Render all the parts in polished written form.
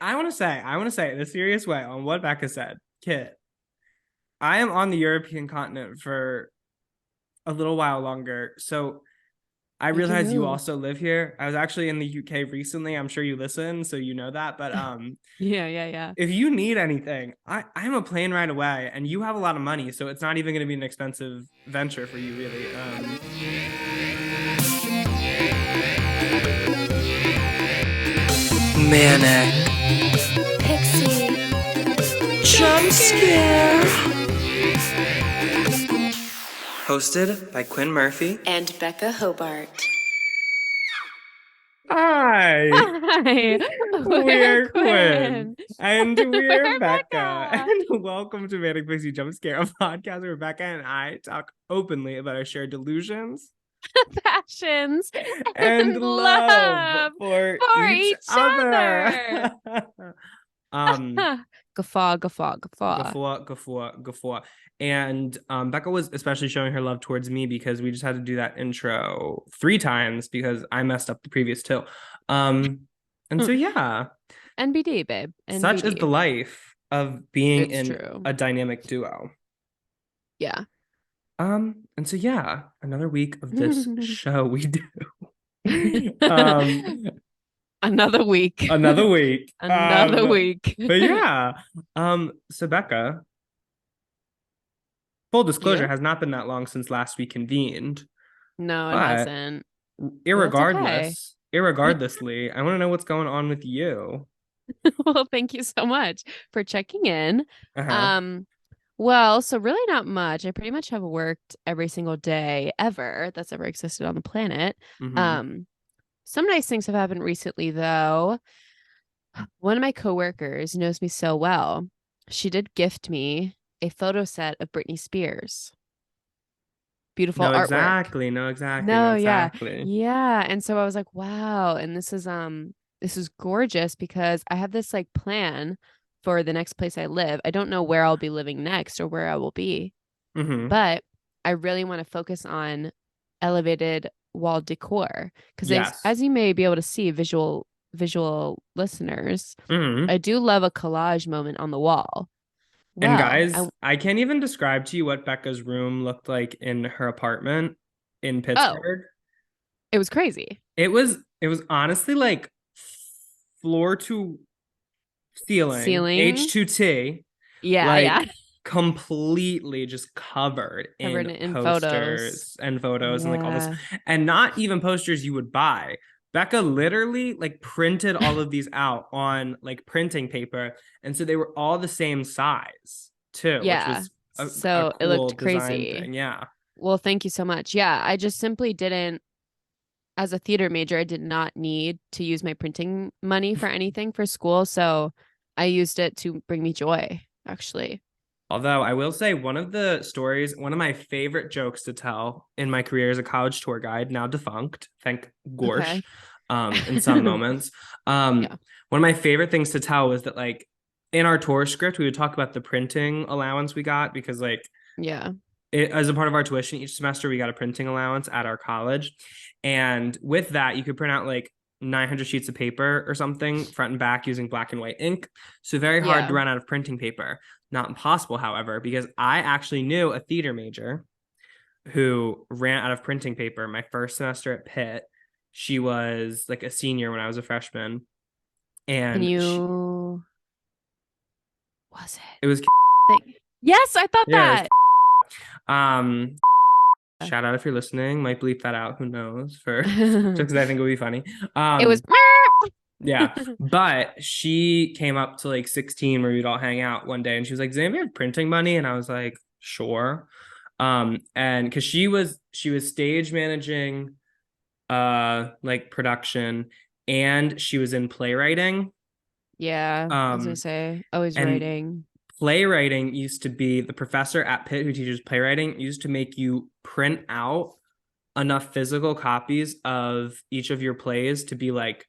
I want to say in a serious way on what Becca said. Kit, I am on the European continent for a little while longer. So I Make your realize you move. also live here. I was actually in the UK recently. I'm sure you listen, so you know that. But Yeah, yeah, yeah. if you need anything, I'm a plane ride away, and you have a lot of money, so it's not even going to be an expensive venture for you, really. Manic Pixie jump scare. Hosted by Quinn Murphy. and Becca Hobart. Hi, Hi, we're we're Quinn. Quinn. And we're We're Becca. Becca. And welcome to Manic Pixie Jump Scare, a podcast where Becca and I talk openly about our shared delusions Passions and and love love for for each each other. other. um, Guffaw, guffaw, guffaw. guffaw. And Becca was especially showing her love towards me because we just had to do that intro 3 times because I messed up the previous two. Um, and so yeah, NBD, babe. such is the NBD. life of being It's in true. a dynamic duo. Yeah. And so yeah, another week of this show we do. um, Another week. another week. Another week. But yeah. So Becca, full disclosure, Yeah. has not been that long since last we convened. No, it But hasn't. But that's okay. irregardlessly, I want to know what's going on with you. Well, thank you so much for checking in. Uh-huh. Um, well, so really not much. I pretty much have worked every single day ever that's ever existed on the planet. Mm-hmm. Um, some nice things have happened recently, though. One of my coworkers knows me so well. She did gift me a photo set of Britney Spears. Beautiful No, artwork. exactly. No, exactly. No, No, yeah. exactly. Yeah. And so I was like, wow. And this is gorgeous because I have this like plan for the next place I live. I don't know where I'll be living next or where I will be, Mm-hmm. but I really want to focus on elevated wall decor because Yes. as you may be able to see, visual listeners, Mm-hmm. I do love a collage moment on the wall. And Well, guys, I can't even describe to you what Becca's room looked like in her apartment in oh, Pittsburgh. it was crazy. It was honestly like floor to ceiling, Ceiling. H2T, Yeah, yeah. like completely just covered in Covered in photos. posters and photos and like all this, Yeah. and not even posters you would buy. Becca literally like printed all of these out on like printing paper. And so they were all the same size too, which Yeah. was a So it cool looked design crazy. thing. Yeah. Well, thank you so much. Yeah, I just simply didn't, as a theater major, I did not need to use my printing money for anything for school. So I used it to bring me joy, actually. Although I will say one of my favorite jokes to tell in my career as a college tour guide, now defunct, thank Gorsh, Okay. in some moments. Yeah. One of my favorite things to tell was that like in our tour script, we would talk about the printing allowance we got because like Yeah. as a part of our tuition each semester, we got a printing allowance at our college. And with that, you could print out like 900 sheets of paper or something front and back using black and white ink. So very hard to Yeah. run out of printing paper. Not impossible, however, because I actually knew a theater major who ran out of printing paper my first semester at Pitt. She was like a senior when I was a freshman. Can And you, was it was, it? Yes, I thought yeah, it that. was, um, shout out if you're listening, might bleep that out, who knows, for just because I think it would be funny. It was. Yeah, but she came up to like 16 where we'd all hang out one day and she was like, does anybody have printing money? And I was like, sure. And because she was stage managing like production and she was in playwriting. Yeah, I was gonna Um, say, always and writing. playwriting used to be the professor at Pitt who teaches playwriting used to make you print out enough physical copies of each of your plays to be like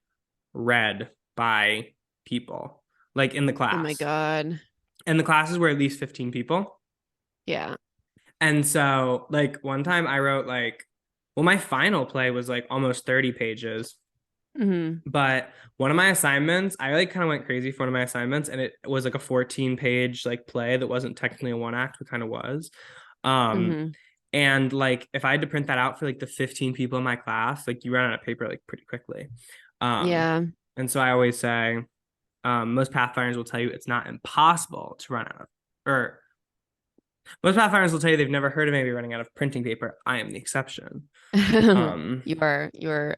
read by people, like in the Oh my class. God. And the classes were at least 15 people. Yeah. And so, like, one time I wrote, like, well, my final play was like almost 30 pages. But one of my assignments, I like kind of went crazy for one of my assignments, and it was like a 14-page like play that wasn't technically a one act, but kind of was. Mm-hmm. And like if I had to print that out for like the 15 people in my class, like you run out of paper like pretty quickly. Yeah. And so I always say, most Pathfinders will tell you it's not impossible to run out of, or most Pathfinders will tell you they've never heard of maybe running out of printing paper. I am the exception. You're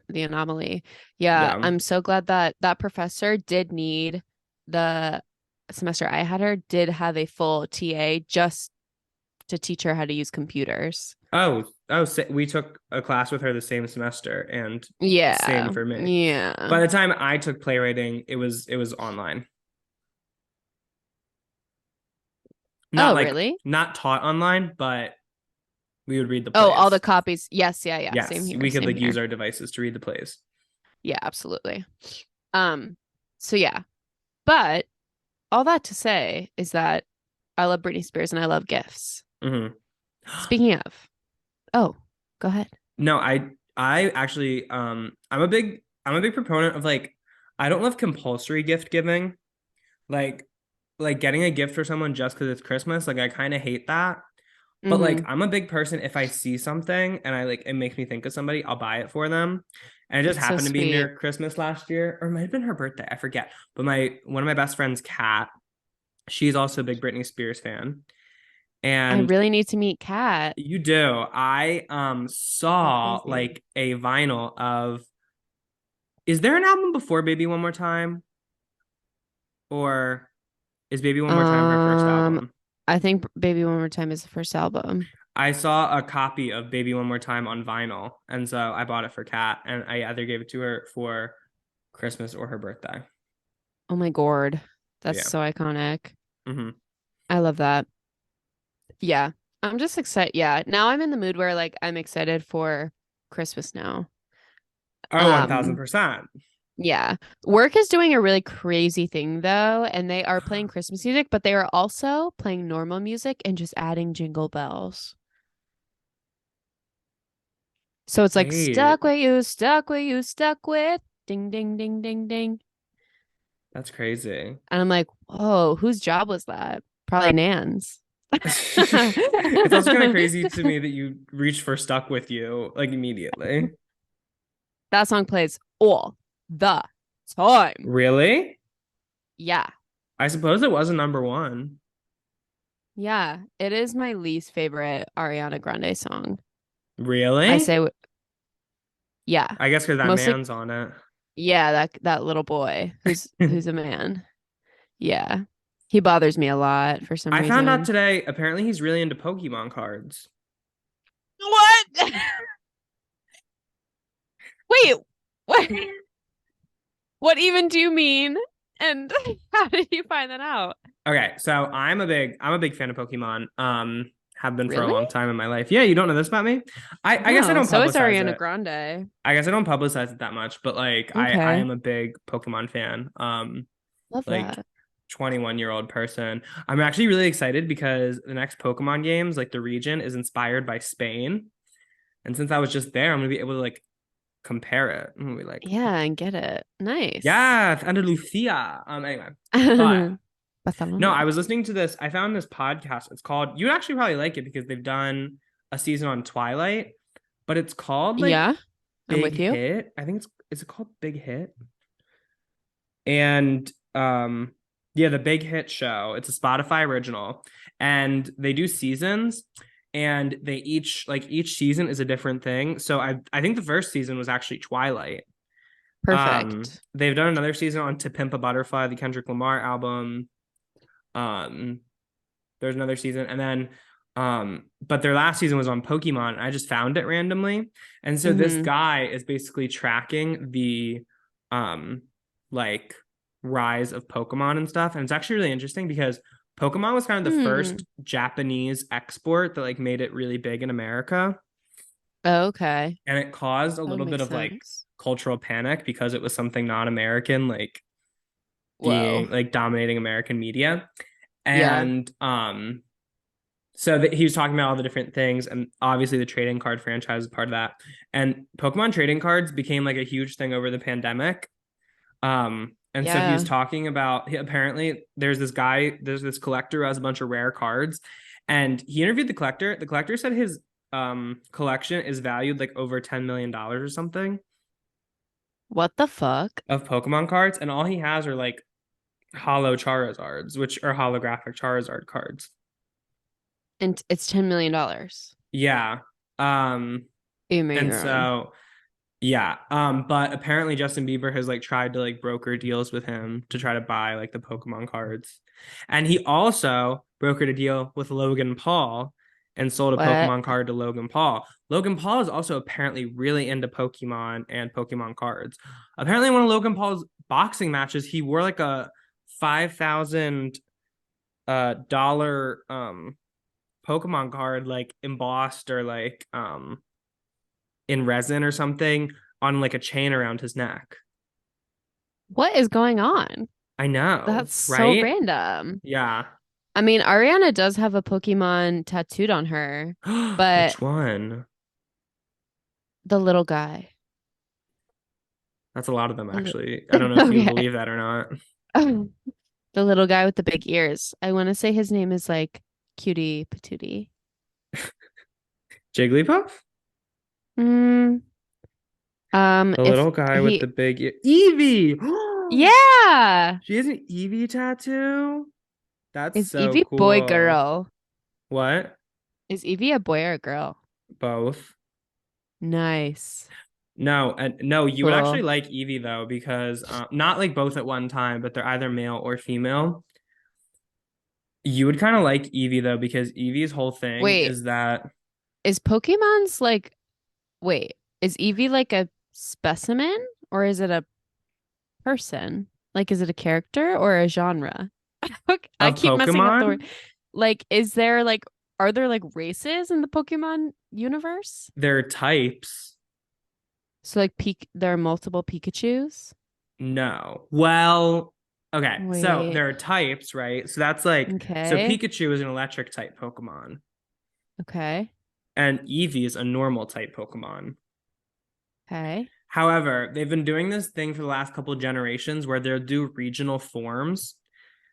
the anomaly. Yeah, Yeah. I'm so glad that that professor did need the semester I had her did have a full TA just to teach her how to use computers. We took a class with her the same semester, and same Yeah. for me. Yeah. By the time I took playwriting, it was online. Not Oh, like really? not taught online, but we would read the Oh, all the plays. copies. Yes, yeah, yeah. Same Yes, here. we could Same like use here. our devices to read the plays. Yeah, absolutely. Um, so yeah. But all that to say is that I love Britney Spears and I love gifts. Mm-hmm. Speaking of, oh, go ahead. No, I actually I'm a big proponent of like I don't love compulsory gift giving. Like like getting a gift for someone just because it's Christmas. Like I kind of hate that. But like Mm-hmm. I'm a big person, if I see something and I like it makes me think of somebody, I'll buy it for them. And it just That's so happened to be sweet. near Christmas last year, or it might have been her birthday. I forget. But my one of my best friends, Kat, she's also a big Britney Spears fan. I And really need to meet Kat. you do. I So saw crazy. like a vinyl of, is there an album before Baby One More Time? Or is Baby One More Time her first Um, album? I think Baby One More Time is the first album. I saw a copy of Baby One More Time on vinyl, and so I bought it for Kat, and I either gave it to her for Christmas or her birthday. Oh my God. That's Yeah. so iconic. Mm-hmm. I love that. Yeah. I'm just excited. Yeah. Now I'm in the mood where like I'm excited for Christmas now. Oh, Um, 1000%. yeah. Work is doing a really crazy thing though, and they are playing Christmas music, but they are also playing normal music and just adding jingle bells. So it's like Wait, stuck with you, stuck with you, stuck with ding ding ding ding ding. that's crazy. And I'm like, whoa, whose job was that? Probably Nan's. It's also kind of crazy to me that you reached for Stuck With You like immediately. That song plays all the time. Really? Yeah. I suppose it was a number one. Yeah. It is my least favorite Ariana Grande song. I Really? say, yeah. I guess because that Mostly, man's on it. yeah, that little boy who's a man. Yeah. He bothers me a lot for some I found out reason. today, apparently he's really into Pokemon cards. What? Wait, what? What even do you mean? And how did you find that out? Okay, so I'm a big fan of Pokemon. Have been for a Really? long time in my life. Yeah, you don't know this about me? I guess I No. don't So is publicize Ariana it. Grande. I guess I don't publicize it that much, but like I Okay. am a big Pokemon fan. Love Like that. 21-year-old person. I'm actually really excited because the next Pokemon games, like the region, is inspired by Spain. And since I was just there, I'm gonna be able to like compare it. I'm gonna be like, Yeah, and get it. Nice. yeah, Andalusia. Anyway, but no, Barcelona. I was listening to this. I found this podcast. It's called, you'd actually probably like it because they've done a season on Twilight, but it's called like Yeah, I'm Big with you. Hit. I think is it called Big Hit? And yeah, the Big Hit show. It's a Spotify original. And they do seasons, and they each season is a different thing. So I think the first season was actually Twilight. Perfect. They've done another season on To Pimp a Butterfly, the Kendrick Lamar album. Um, there's another season, and then but their last season was on Pokemon, and I just found it randomly. And so this Hmm. guy is basically tracking the um like rise of Pokemon and stuff. And it's actually really interesting because Pokemon was kind of the Hmm. first Japanese export that like made it really big in America. Okay. And it caused a That would little bit make of like sense. cultural panic because it was something non-American, like Whoa. being like dominating American media. Yeah. And so he was talking about all the different things, and obviously the trading card franchise is part of that. And Pokemon trading cards became like a huge thing over the pandemic. And so he was Yeah. talking about, apparently there's this collector who has a bunch of rare cards, and he interviewed the collector. The collector said his collection is valued like over $10 million or something What the fuck? of Pokemon cards, and all he has are like hollow Charizards, which are holographic Charizard cards. And it's $10 million. Yeah. Um, Oh and my God. so yeah. But apparently Justin Bieber has like tried to like broker deals with him to try to buy like the Pokemon cards. And he also brokered a deal with Logan Paul and sold a What? Pokemon card to Logan Paul. Logan Paul is also apparently really into Pokemon and Pokemon cards. Apparently, one of Logan Paul's boxing matches, he wore like a $5,000 dollar Pokemon card like embossed or like in resin or something on like a chain around his neck. What is going on? I know, That's so right? random. Yeah. I mean, Ariana does have a Pokemon tattooed on her, but Which one? the little guy. That's a lot of them, The actually. I don't know if you okay. believe that or not. The little guy with the big ears. I want to say his name is like Cutie Patootie. Jigglypuff? Mm, The if little guy with he, the big Eevee. yeah, She has an Eevee tattoo. That's is so Evie boy cool. girl? What? Is Evie a boy or a girl? Both. Nice, No, and no, you would actually cool. like Eevee though, because not like both at one time, but they're either male or female. You would kind of like Eevee though, because Eevee's whole thing Wait, is that is Pokemon's like? Wait, is Evie like a specimen or is it a person? Like, is it a character or a genre? I of keep messing up the word. Pokemon, Like, is there like, are there like races in the Pokemon universe? their types. So like, there are multiple Pikachus. No. Well, okay. So Wait, there are types, right? So that's like, so okay, Pikachu is an electric type Pokemon, okay, and Eevee is a normal type Pokemon. okay. However, they've been doing this thing for the last couple of generations where they'll do regional forms.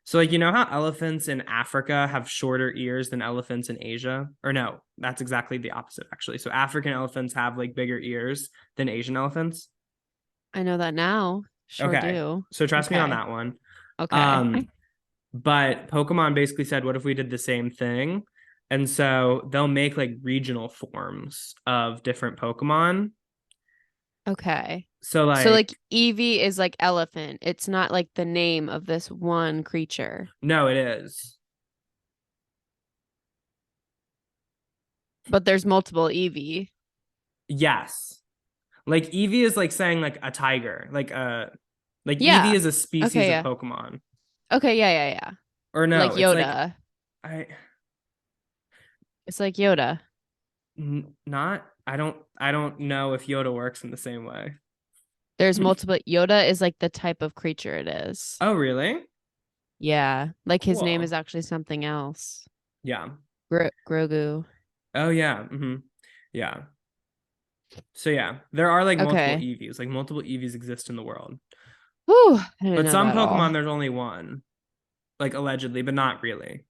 So, like, you know how elephants in Africa have shorter ears than elephants in Asia? Or no, that's exactly the opposite, actually. So, African elephants have like bigger ears than Asian elephants. I know that now. Sure Okay. do. So, trust me on Okay, that one. okay, Um, but Pokemon basically said, what if we did the same thing? And so they'll make like regional forms of different Pokemon. okay. So, So like like, Eevee is like elephant. It's not like the name of this one creature, no, it is. but there's multiple Eevee. Yes. Like Eevee is like saying like a tiger, like Eevee Yeah. is a species Okay, of yeah. Pokemon. Okay, yeah, yeah, yeah. Or Like no, it's like Yoda. I It's like Yoda. not I don't know if Yoda works in the same way. There's multiple. Yoda is like the type of creature it is. Oh, really? Yeah. Like his name is Cool. actually something else. Yeah. Grogu. Oh yeah. Yeah. So yeah, there are like multiple Okay. Eevees. Like multiple Eevees exist in the world. Whew. I didn't But know some that all. Pokemon there's only one, like allegedly, but not really.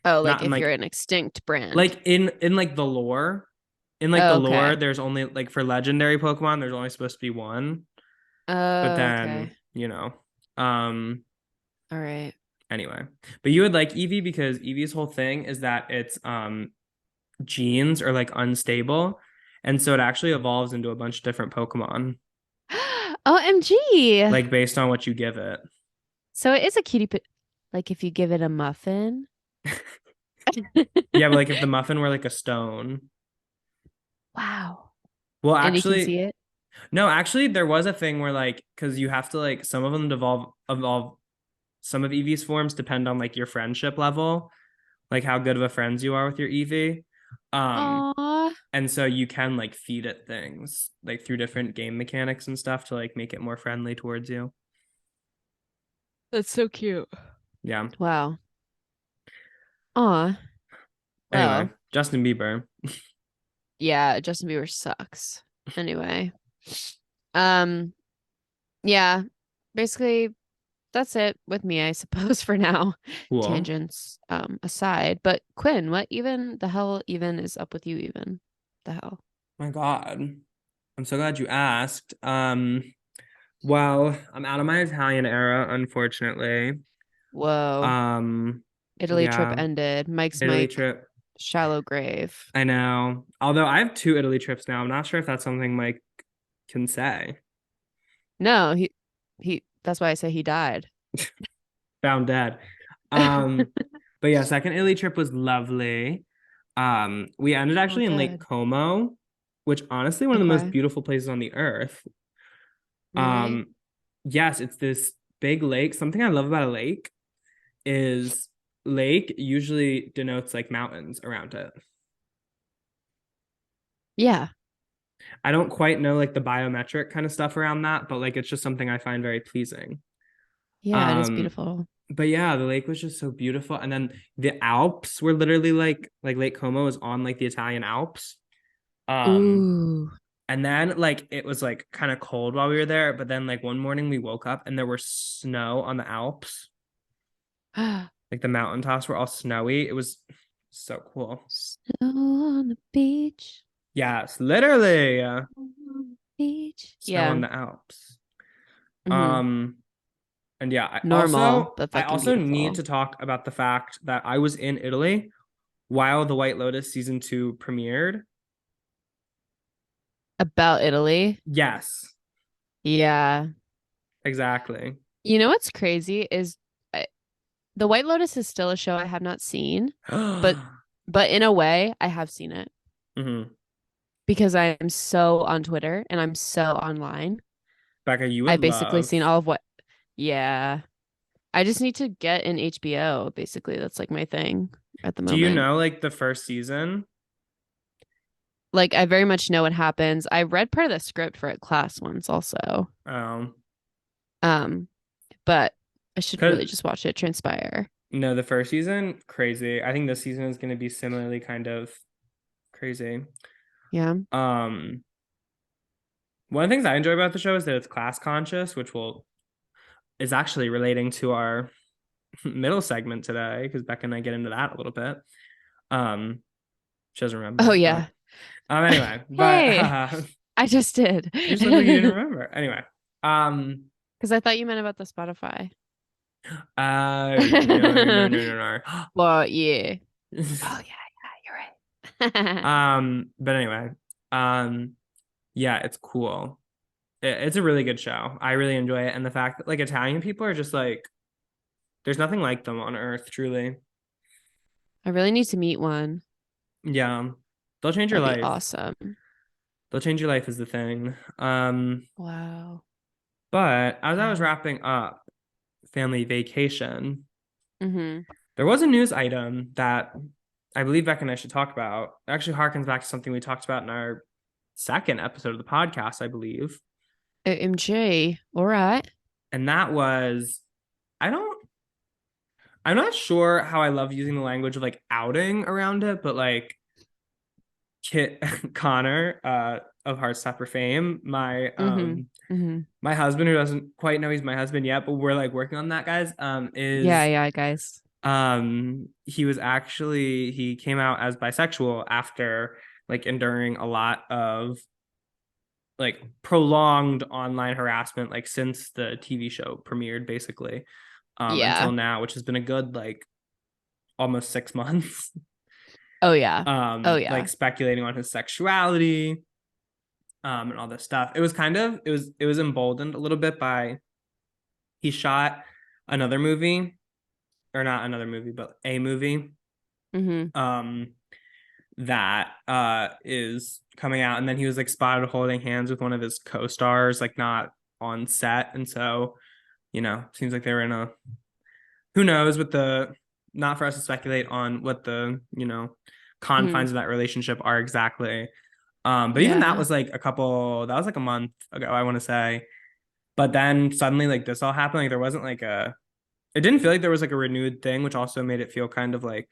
Oh, like Not in if you're an extinct brand. like in like the lore. In like the Oh, lore, okay. there's only like for legendary Pokemon, there's only supposed to be one. But Oh, okay. then, um All right. anyway. But you would like Eevee because Eevee's whole thing is that its genes are like unstable. And so it actually evolves into a bunch of different Pokemon, OMG. like based on what you give it. So it is a cutie, like if you give it a muffin. Yeah, but like if the muffin were like a stone. Wow. Well, And you can actually, see it. no, actually there was a thing where like because you have to like some of them evolve some of Eevee's forms depend on like your friendship level, like how good of a friends you are with your Eevee. Um, Aw. and so you can like feed it things like through different game mechanics and stuff to like make it more friendly towards you. That's so cute. Yeah. Wow. Aw. Anyway, Well, Justin Bieber. yeah, Justin Bieber sucks. Anyway. Um, yeah, basically that's it with me, I suppose, for now. Cool. Tangents aside. But Quinn, what even the hell even is up with you even? The hell? My God. I'm so glad you asked. Well, I'm out of my Italian era, unfortunately. Whoa. Um, Italy trip yeah, ended. Mike's Italy Mike, trip. shallow grave. I know. Although I have two Italy trips now. I'm not sure if that's something Mike can say. No, he that's why I say he died. Found dead. Um, but yeah, second Italy trip was lovely. We ended Oh, actually in Lake good. Como, which honestly one of the most Okay. beautiful places on the earth. Really? Um, yes, it's this big lake. Something I love about a lake is lake usually denotes like mountains around it. Yeah. I don't quite know like the biometric kind of stuff around that, but like it's just something I find very pleasing. Yeah, it is Um, beautiful. but yeah, the lake was just so beautiful. And then the Alps were literally like Lake Como is on like the Italian Alps. Um, Ooh. and then like it was like kind of cold while we were there, but then like one morning we woke up and there was snow on the Alps. Like the mountaintops were all snowy. It was so cool. Snow on the beach. Yes, literally On the beach. snow on Yeah. the Alps. Hmm. Um, and yeah, Normal, but I fucking also need beautiful. to talk about the fact that I was in Italy while The White Lotus season 2 premiered. About Italy. Yes, Yeah. exactly. You know what's crazy is I, The White Lotus is still a show I have not seen, but in a way I have seen it hmm because I am so on Twitter and I'm so online. Becca, you I would basically love. seen all of what yeah. I just need to get an HBO, basically. That's like my thing at the Do you moment. know like the first season? Like I very much know what happens. I read part of the script for a class once also. Um, Um, but I should cause really just watch it transpire. no, the first season, crazy. I think this season is going to be similarly kind of crazy. Yeah. Um, one of the things I enjoy about the show is that it's class conscious, which will is actually relating to our middle segment today because Becca and I get into that a little bit. Um, she doesn't Oh remember, but yeah. anyway, but Hey, I just did. you just look like you didn't remember. Anyway, um, Because I thought you meant about the Spotify. no. Well, yeah. Oh yeah, you're right. But anyway, um, yeah, it's cool. It's a really good show. I really enjoy it, and the fact that like Italian people are just like, there's nothing like them on Earth, truly. I really need to meet one. Yeah, they'll change your That'd be life. awesome. They'll change your life is the thing. Wow. But as I was Wow. wrapping up family vacation, Mm-hmm. there was a news item that I believe Beck and I should talk about. It actually harkens back to something we talked about in our second episode of the podcast, I believe. OMG. All right. And that was, I don't, I'm not sure how I love using the language of like outing around it, but like Kit Connor, of Heartstopper fame, Mm-hmm. Mm-hmm. my husband who doesn't quite know he's my husband yet, but we're like working on that, guys, Yeah, is yeah, guys. he came out as bisexual after like enduring a lot of like prolonged online harassment like since the TV show premiered basically until Yeah. now, which has been a good like almost 6 months. Oh yeah. Oh Like yeah. speculating on his sexuality and all this stuff. It was kind of it was emboldened a little bit by he shot another movie, or not another movie but a movie Mm-hmm. um that is coming out, and then he was like spotted holding hands with one of his co-stars like not on set, and so seems like they were in a, who knows what the, not for us to speculate on what the Mm-hmm. confines of that relationship are exactly. But even that Yeah. was like that was like a month ago, I want to say. But then suddenly like this all happened. Like there wasn't like a, it didn't feel like there was like a renewed thing, which also made it feel kind of like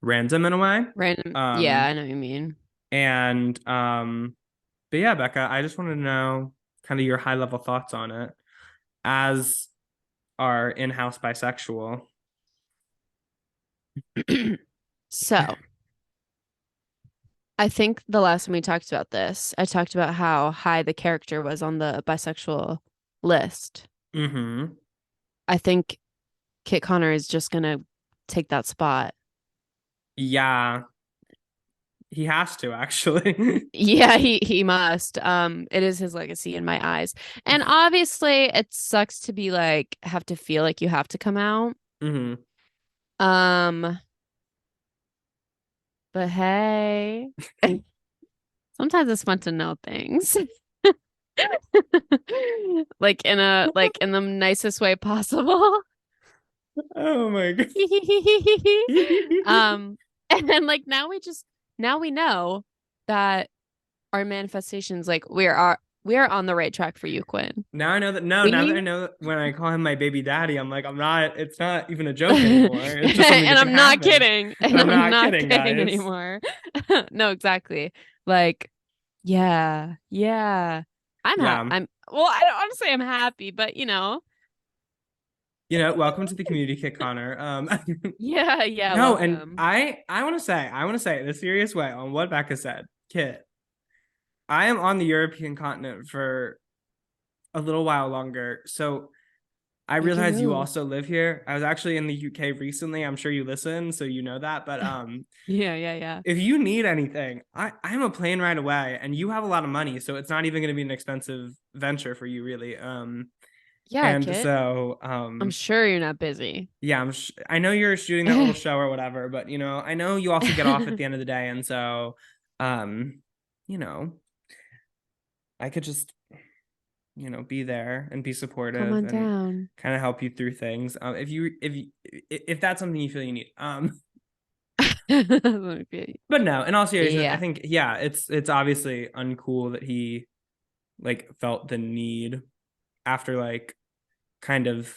random in a way. Random. Yeah, I know what you mean. And but yeah, Becca, I just wanted to know kind of your high level thoughts on it as our in-house bisexual. So I think the last time we talked about this, I talked about how high the character was on the bisexual list. Mm-hmm. I think Kit Connor is just gonna take that spot. Yeah, he has to actually. Yeah, he must. It is his legacy in my eyes. And obviously it sucks to be like have to feel like you have to come out. Mm-hmm. Um, but hey, sometimes it's fun to know things. Like in the nicest way possible. Oh my god. um and like now we know that our manifestations like we are on the right track for you, Quinn. Now I know that no, now that I We know that when I call him my baby daddy, I'm like, it's not even a joke anymore. It's just something that and can I'm not happen. kidding. And And I'm I'm not not kidding, kidding guys. anymore. No, exactly. Like, yeah, yeah. Yeah. I'm well, I don't want to say I'm happy, but Welcome to the community, Kit Connor. yeah, yeah, No, and welcome. I want to say in a serious way on what Becca said. Kit, I am on the European continent for a little while longer. So I Make your realize you move. also live here. I was actually in the UK recently. I'm sure you listen, so you know that. But Yeah, yeah, yeah. if you need anything, I'm a plane ride away, and you have a lot of money, so it's not even going to be an expensive venture for you, really. Yeah, And Kit. so I'm sure you're not busy. yeah, I know you're shooting that little show or whatever, but I know you also get off at the end of the day, and so um, you know, I could just be there and be Come supportive on and down. kind of help you through things. If that's something you feel you need. But no, in all seriousness, I Yeah. think yeah, it's obviously uncool that he like felt the need after like kind of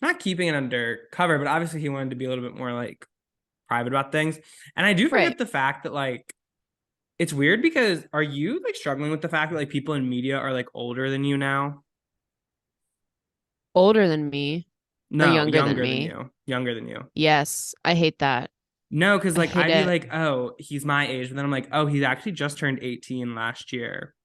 not keeping it under cover, but obviously he wanted to be a little bit more like private about things. And I do Right. forget the fact that like it's weird because are you like struggling with the fact that like people in media are like older than you now? Older than me or No, younger than younger than me. you. Younger than you. Yes, I hate that. No, because I like hate I'd be it. like, oh, he's my age, but then I'm like, oh, he's actually just turned 18 last year.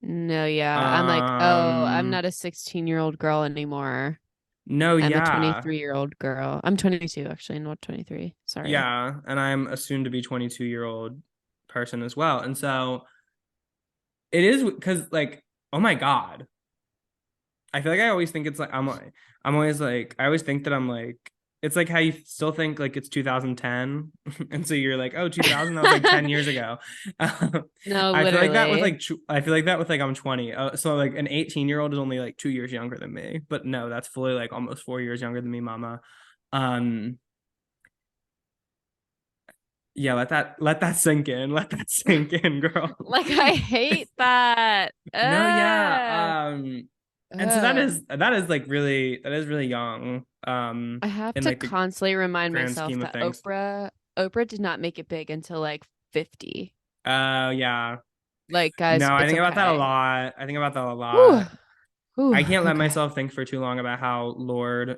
No, yeah. I'm like, oh, I'm Um, not a 16-year-old girl anymore. no, I'm a yeah. 23-year-old girgirl. I'm 22, actually, not 23. Sorry. Yeah. And I'm a soon to be 22-year-old person as well. And so it is because like, oh my God. I feel like I always think it's like I'm always like I always think that I'm like it's like how you still think like it's 2010 and so you're like oh 2000 that was like 10 years ago. No, I feel like that with literally. like I feel like that with like I'm 20 so like an 18-year-old is only like 2 years younger than me, but no, that's fully like almost 4 years younger than me, mama. um yeah, let that sink in, let that sink in, girl. Like, I hate that. No, yeah. And so that Ugh. is that is like really that is really young I have in to like the constantly remind grand myself scheme of that things. Oprah did not make it big until like 50. Yeah. Like, guys, No, I it's think about that a okay. lot. I think about that a Whew. lot. Whew. I can't let Okay. myself think for too long about how Lord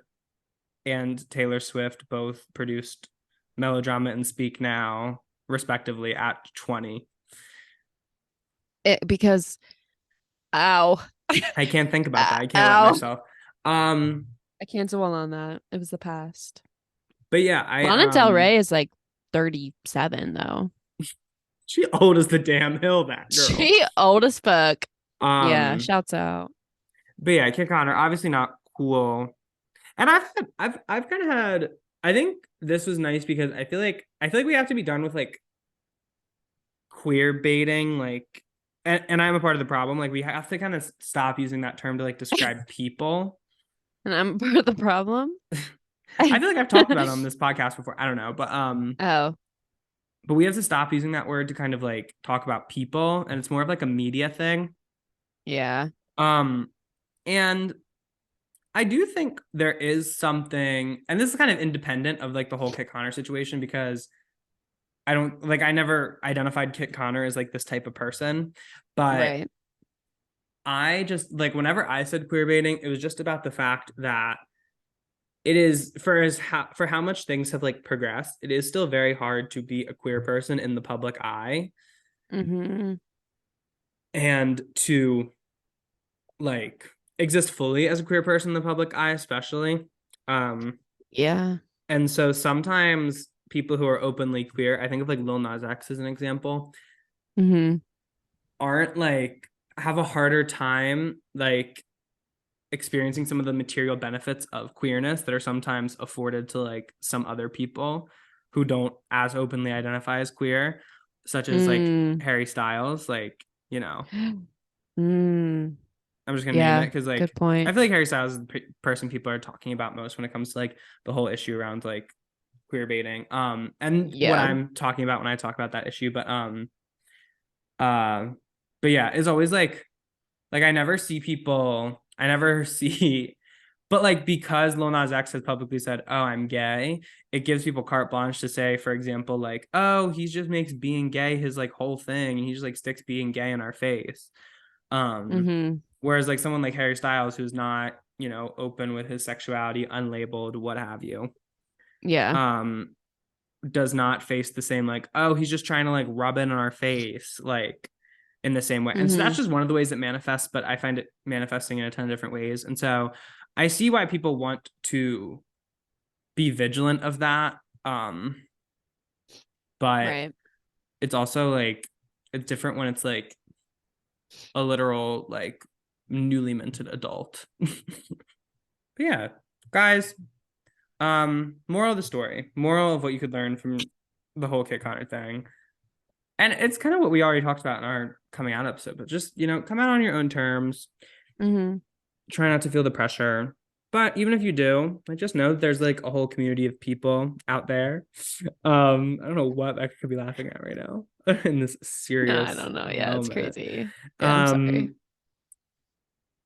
and Taylor Swift both produced Melodrama and Speak Now, respectively, at 20. Because ow. I can't think about that. I can't let Ow. myself. Um, I can't dwell on that. It was the past. but yeah, I Lana Del Rey is like 37 though. she old as the damn hill, that girl. She old as fuck. Yeah, Um, shouts out. but yeah, Kit Connor, obviously not cool. And I've kind of had I think this was nice because I feel like we have to be done with like queer baiting, like and I'm a part of the problem. Like we have to kind of stop using that term to like describe people. And I'm part of the problem. I feel like I've talked about it on this podcast before. I don't know, Oh, but we have to stop using that word to kind of like talk about people, and it's more of like a media thing. yeah. Um and I do think there is something, and this is kind of independent of like the whole Kit Connor situation, because I never identified Kit Connor as like this type of person, but Right. I just like whenever I said queer baiting, it was just about the fact that it is for how much things have like progressed, it is still very hard to be a queer person in the public eye Mm-hmm. and to like exist fully as a queer person in the public eye, especially. Yeah. And so sometimes people who are openly queer, I think of like Lil Nas X as an example, Mm-hmm. aren't like have a harder time like experiencing some of the material benefits of queerness that are sometimes afforded to like some other people who don't as openly identify as queer, such as like Mm. Harry Styles, like, Mm. I'm just gonna name it Yeah. because Good like I point. feel like Harry Styles is the person people are talking about most when it comes to like the whole issue around like queer baiting. And what Yeah. I'm talking about when I talk about that issue, uh, but yeah, it's always like I never see, but like because Lil Nas X has publicly said, "Oh, I'm gay," it gives people carte blanche to say, for example, like, "Oh, he just makes being gay his like whole thing, and he just like sticks being gay in our face." Um, Mm-hmm. Whereas like someone like Harry Styles, who's not, open with his sexuality, unlabeled, what have you, Yeah. um, does not face the same like, oh, he's just trying to like rub it in our face, like in the same way. And so Mm-hmm. that's just one of the ways it manifests, but I find it manifesting in a ton of different ways. And so I see why people want to be vigilant of that. But Right. it's also like it's different when it's like a literal like newly minted adult. But yeah, guys, moral of the story, moral of what you could learn from the whole Kit Connor thing. And it's kind of what we already talked about in our coming out episode, but just, come out on your own terms. Mm-hmm. Try not to feel the pressure. But even if you do, I just know that there's like a whole community of people out there. I don't know what I could be laughing at right now in this No, I serious don't know. Yeah, it's moment. crazy. Yeah, I'm sorry. Um,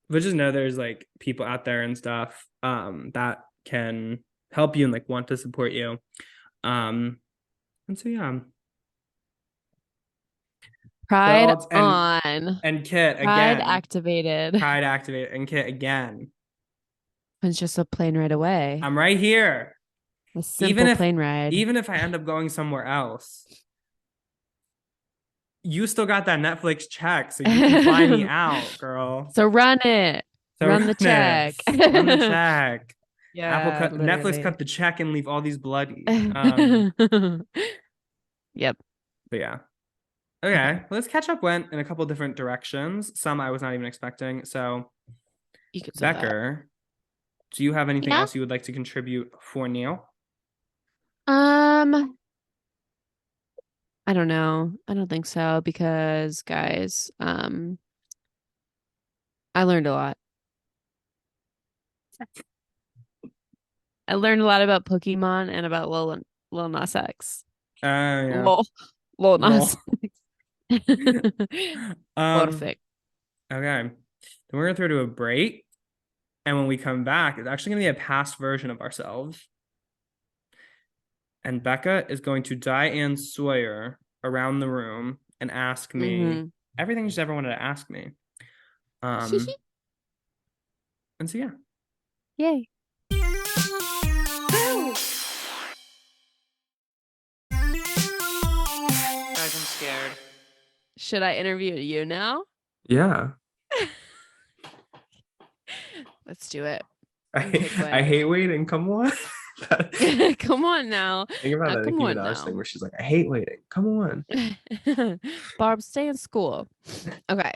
but just know there's like people out there and stuff that can help you and like want to support you. Um, and so yeah. Pride Well, on. and Kit Pride again, activated. Pride activate and Kit again. It's just a plane ride away. I'm right here. A Even simple if plane ride. even if I end up going somewhere else, you still got that Netflix check, so you can fly me out, girl. So run it. So Run the run it. check. Run the check. Yeah, Netflix literally. cut the check and leave all these bloody. Yep. But yeah. Okay. Okay, let's catch up went in a couple different directions. Some I was not even expecting. So, You could say that. Becker, do you have anything Yeah. else you would like to contribute for Neil? Um, I don't know. I don't think so because guys, I learned a lot. I learned a lot about Pokemon and about Lil Nas X. Yeah. Lil, Lil Nas. Lol. um, Perfect. okay. Then we're gonna throw to a break. And when we come back, it's actually gonna be a past version of ourselves. And Becca is going to Diane Sawyer around the room and ask me Mm-hmm. everything she's ever wanted to ask me. Um, and so yeah. Yay. Guys, I'm scared. Should I interview you now? Yeah. Let's do it. I hate waiting. Come on. Come on now. Think about that Come Nicki on Minaj now. thing where she's like, I hate waiting. Come on. Barb, stay in school. Okay.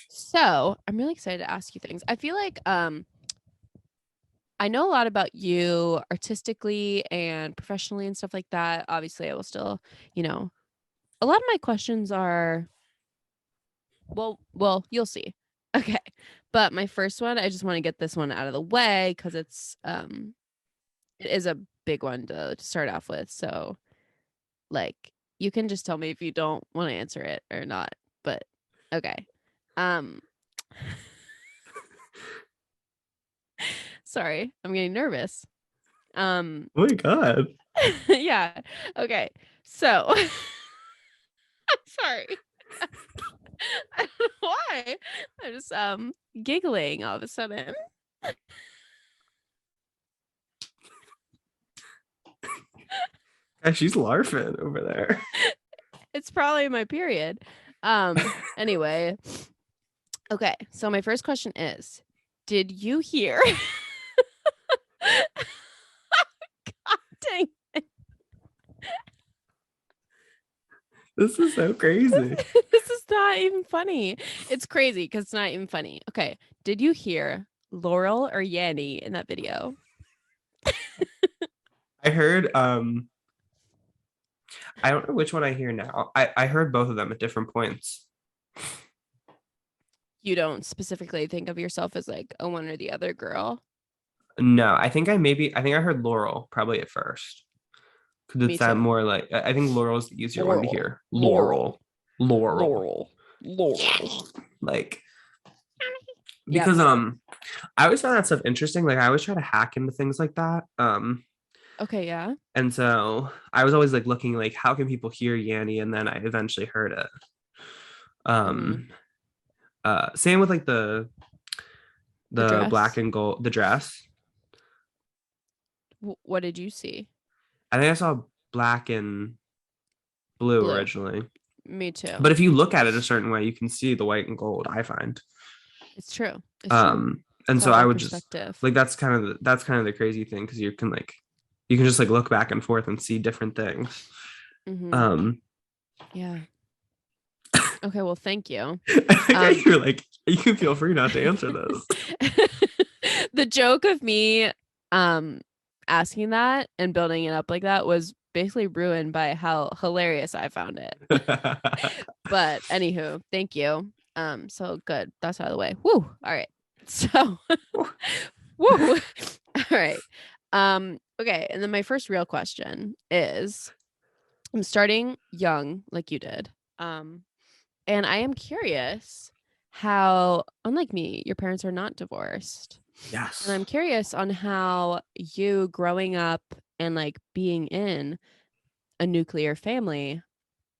So I'm really excited to ask you things. I feel like I know a lot about you artistically and professionally and stuff like that. Obviously, I will still, a lot of my questions are well, you'll see. Okay. But my first one, I just want to get this one out of the way because it is a big one to start off with. So like you can just tell me if you don't want to answer it or not. But okay. So Sorry, I'm getting nervous. Oh my God. Yeah. Okay. So I'm sorry. I don't know why. I'm just giggling all of a sudden. She's larfing over there. It's probably my period. Anyway. Okay. So my first question is, did you hear? God dang. This is so crazy. This is not even funny. It's crazy because it's not even funny. Okay. Did you hear Laurel or Yanny in that video? I heard I don't know which one I hear now. I heard both of them at different points. You don't specifically think of yourself as like a one or the other girl. No, I think I heard Laurel probably at first. Because Me it's that too. more like I think Laurel's the easier one to Laurel. hear. Laurel. Laurel. Laurel. Like Yep. because I always found that stuff interesting. Like I always try to hack into things like that. Okay, yeah. And so I was always like looking like how can people hear Yanny, and then I eventually heard it. Mhm. Same with like the black dress. and gold, the dress. What did you see? I think I saw black and blue Blue. originally. Me too. But if you look at it a certain way, you can see the white and gold, I find. It's true. It's true. And It's so all I about would just perspective. like that's kind of the crazy thing because you can just like look back and forth and see different things. Mhm. Yeah. Okay, well, thank you. You're like, you can feel free not to answer this. The joke of me asking that and building it up like that was basically ruined by how hilarious I found it. But anywho, thank you. So good. That's out of the way. Woo. All right. So woo. All right. Okay, and then my first real question is I'm starting young like you did. And I am curious how, unlike me, your parents are not divorced. Yes. And I'm curious on how you growing up and like being in a nuclear family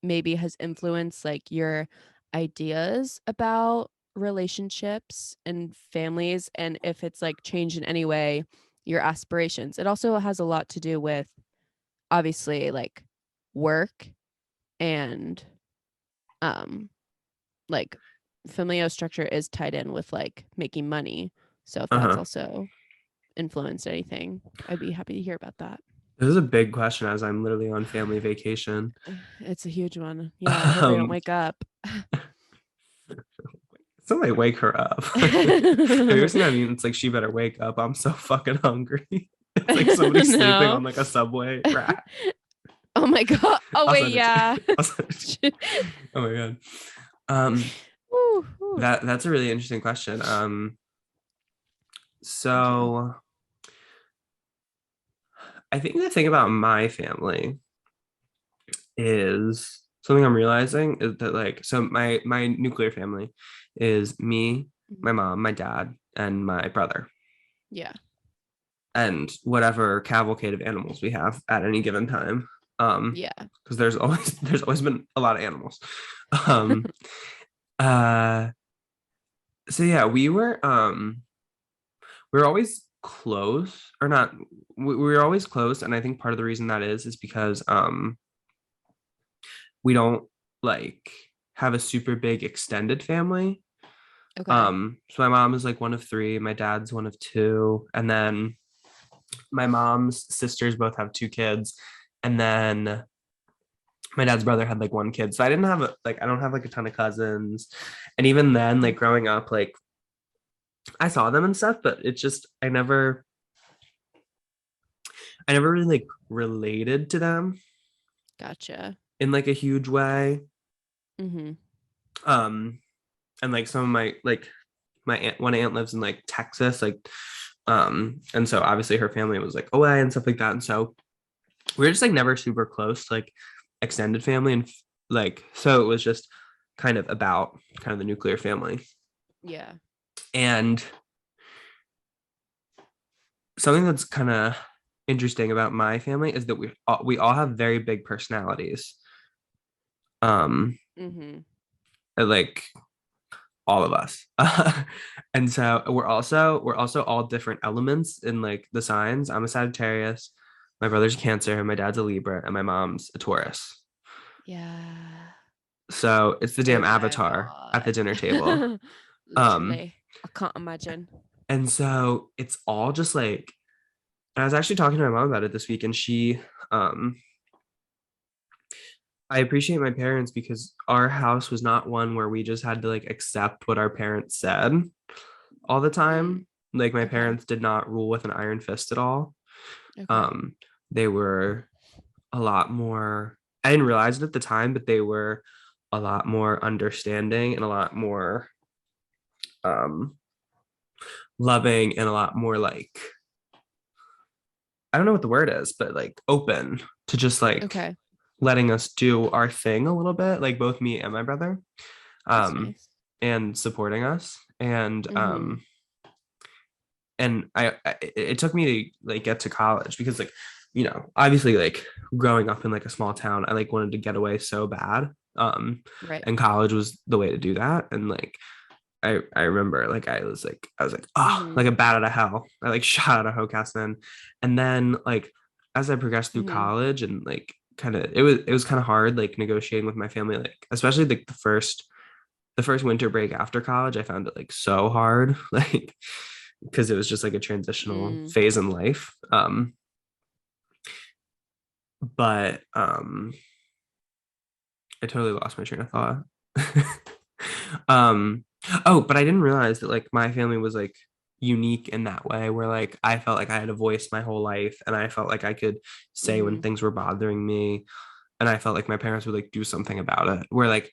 maybe has influenced like your ideas about relationships and families, and if it's like changed in any way your aspirations. It also has a lot to do with obviously like work and like familial structure is tied in with like making money. So if that's also influenced anything, I'd be happy to hear about that. This is a big question as I'm literally on family vacation. It's a huge one. Yeah, I hope they don't wake up. Somebody wake her up. Have you ever seen that meme? It's like she better wake up. I'm so fucking hungry. It's like somebody sleeping on like a subway rack. Oh my god. Oh wait, yeah. Oh my god. That's a really interesting question. So I think the thing about my family is something I'm realizing is that like so my nuclear family is me, my mom, my dad, and my brother. Yeah. And whatever cavalcade of animals we have at any given time. Yeah. Because there's always been a lot of animals. So yeah, we were always close or not we were always close, and I think part of the reason that is because we don't like have a super big extended family. Okay. So my mom is like one of three, my dad's one of two, and then my mom's sisters both have two kids, and then my dad's brother had like one kid. So I didn't have I don't have like a ton of cousins, and even then like growing up like I saw them and stuff, but it's just I never really like related to them. Gotcha. In like a huge way. And like some of my my aunt, one aunt lives in like Texas, like and so obviously her family was like away and stuff like that, and so we are just like never super close, like extended family, and like so it was just kind of about kind of the nuclear family. Yeah. And something that's kind of interesting about my family is that we all have very big personalities. Um, Mm-hmm. like all of us. And so we're also all different elements in like the signs. I'm a Sagittarius, my brother's a Cancer, my dad's a Libra, and my mom's a Taurus. Yeah. So it's the damn Oh my avatar at the God. dinner table. Um, Literally. I can't imagine. and so it's all just like, and I was actually talking to my mom about it this week, and um, I appreciate my parents because our house was not one where we just had to like accept what our parents said all the Mm, time. Like my okay. parents did not rule with an iron fist at all. Okay. Um, they were a lot more, I didn't realize it at the time, but they were a lot more understanding and a lot more um loving and a lot more like, I don't know what the word is, but like open to just like Okay. letting us do our thing a little bit, like both me and my brother, That's um, nice. and supporting us. And Mm-hmm. it took me to like get to college because like, obviously like growing up in like a small town, I like wanted to get away so bad. Right. And college was the way to do that. And like I remember like I was like, oh, Mm-hmm. like a bat out of hell. I like shot out of Hokassen. And then like as I progressed through Mm-hmm. college and like kind of it was kind of hard like negotiating with my family, like especially like the first winter break after college. I found it like so hard, like because it was just like a transitional Mm. phase in life. But I totally lost my train of thought. um, oh, but I didn't realize that like my family was like unique in that way where like I felt like I had a voice my whole life and I felt like I could say when Mm-hmm. things were bothering me and I felt like my parents would like do something about it. Where like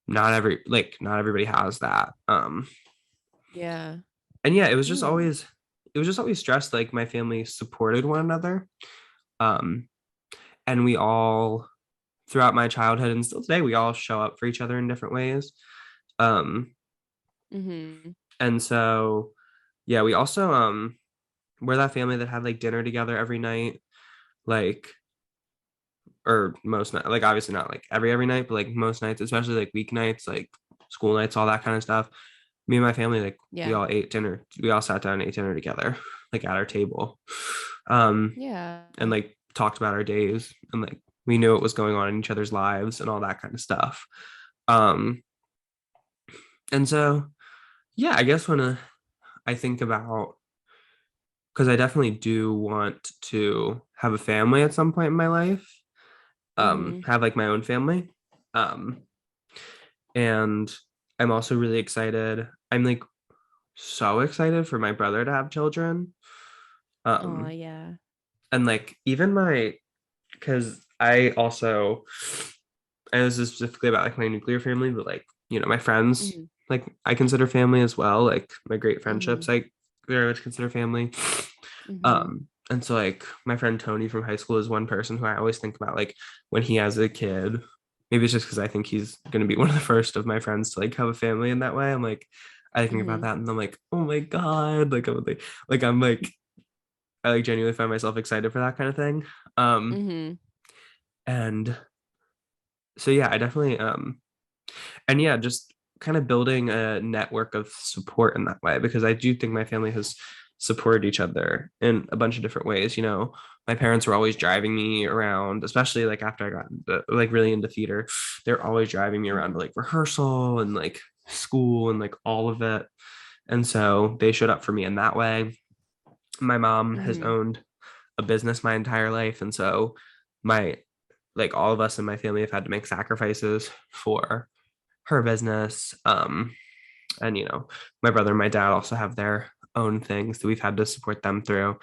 not everybody has that. Yeah. And yeah, Mm. it was just always stressed like my family supported one another. Um, and we all throughout my childhood and still today we all show up for each other in different ways. Um, Mm-hmm. and so yeah, we also we're that family that had like dinner together every night, like or most night, like obviously not like every night, but like most nights, especially like weeknights, like school nights, all that kind of stuff. Me and my family, like Yeah. we all sat down and ate dinner together, like at our table. Um, Yeah. and like talked about our days and like we knew what was going on in each other's lives and all that kind of stuff. Um, and so yeah, I guess when I think about, because I definitely do want to have a family at some point in my life, Mm-hmm. have like my own family. Um, and I'm also really excited. I'm like so excited for my brother to have children. Oh, Um, yeah. and like even because I know this is specifically about like my nuclear family, but like, my friends, Mm-hmm. like I consider family as well. Like my great Mm-hmm. friendships, I very much consider family. Mm-hmm. And so like my friend Tony from high school is one person who I always think about like when he has a kid. Maybe it's just because I think he's gonna be one of the first of my friends to like have a family in that way. I think about Mm-hmm. that and I'm like, oh my God. I'm like I like genuinely find myself excited for that kind of thing. Um Mm-hmm. and so yeah, I definitely and yeah, just kind of building a network of support in that way because I do think my family has supported each other in a bunch of different ways. My parents were always driving me around, especially like after I got like really into theater. They're always driving me around to Mm-hmm. like rehearsal and like school and like all of it. And so they showed up for me in that way. My mom has Mm-hmm. owned a business my entire life, and so my like all of us in my family have had to make sacrifices for her business. And my brother and my dad also have their own things that we've had to support them through.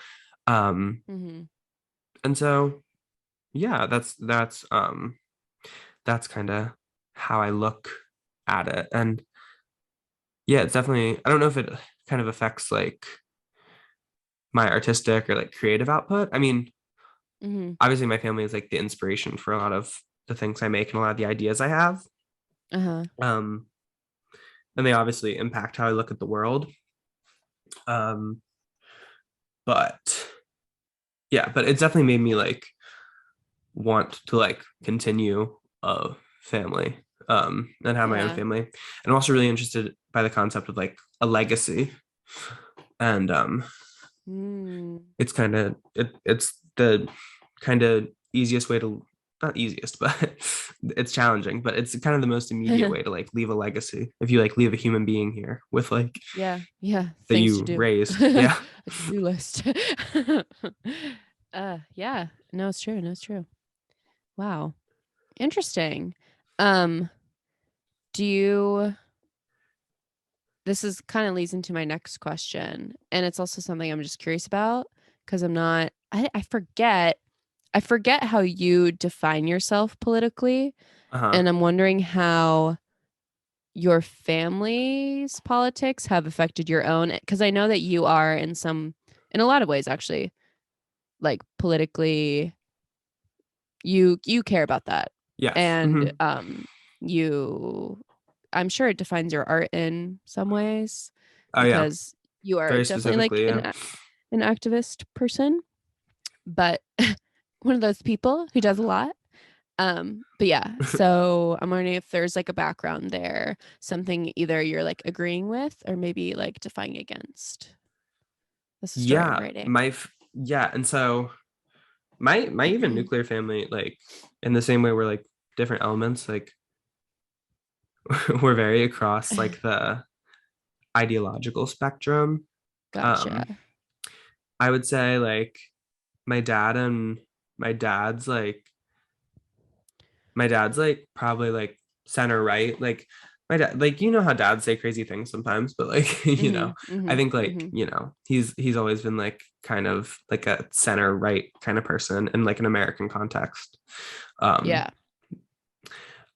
Um, Mm-hmm. and so yeah, that's kind of how I look at it. And yeah, it's definitely, I don't know if it kind of affects like my artistic or like creative output. I mean, Mm-hmm. obviously my family is like the inspiration for a lot of the things I make and a lot of the ideas I have. Uh-huh. Um, and they obviously impact how I look at the world. Um, but yeah, but it's definitely made me like want to like continue a family and have my own Yeah. family. And I'm also really interested by the concept of like a legacy. And Mm. it's kind of it's the kind of easiest way to, not easiest, but it's challenging, but it's kind of the most immediate way to like leave a legacy if you like leave a human being here with like Yeah. Yeah. that Things to you do. raised. A Yeah. to-do list. Yeah. No, it's true. No, it's true. Wow. Interesting. Um, do you this is kind of leads into my next question. And it's also something I'm just curious about because I forget how you define yourself politically. Uh-huh. And I'm wondering how your family's politics have affected your own. Because I know that you are in a lot of ways, actually, like politically, you care about that. Yes. And Hmm. you I'm sure it defines your art in some ways Oh yeah, because you are very definitely like specifically. Yeah. an activist person, but one of those people who does a lot. But yeah, so I'm wondering if there's like a background there, something either you're like agreeing with or maybe like defying against. That's the story I'm Yeah, writing. yeah, and so my even nuclear family, like in the same way we're like different elements, like we're very across like the ideological spectrum. Gotcha. Um, I would say like my dad and my dad's like my dad's like probably like center right. Like my dad, like you know how dads say crazy things sometimes, but like Mm-hmm. I Mm-hmm. think like Mm-hmm. he's always been like kind of like a center right kind of person in like an American context. Um, Yeah.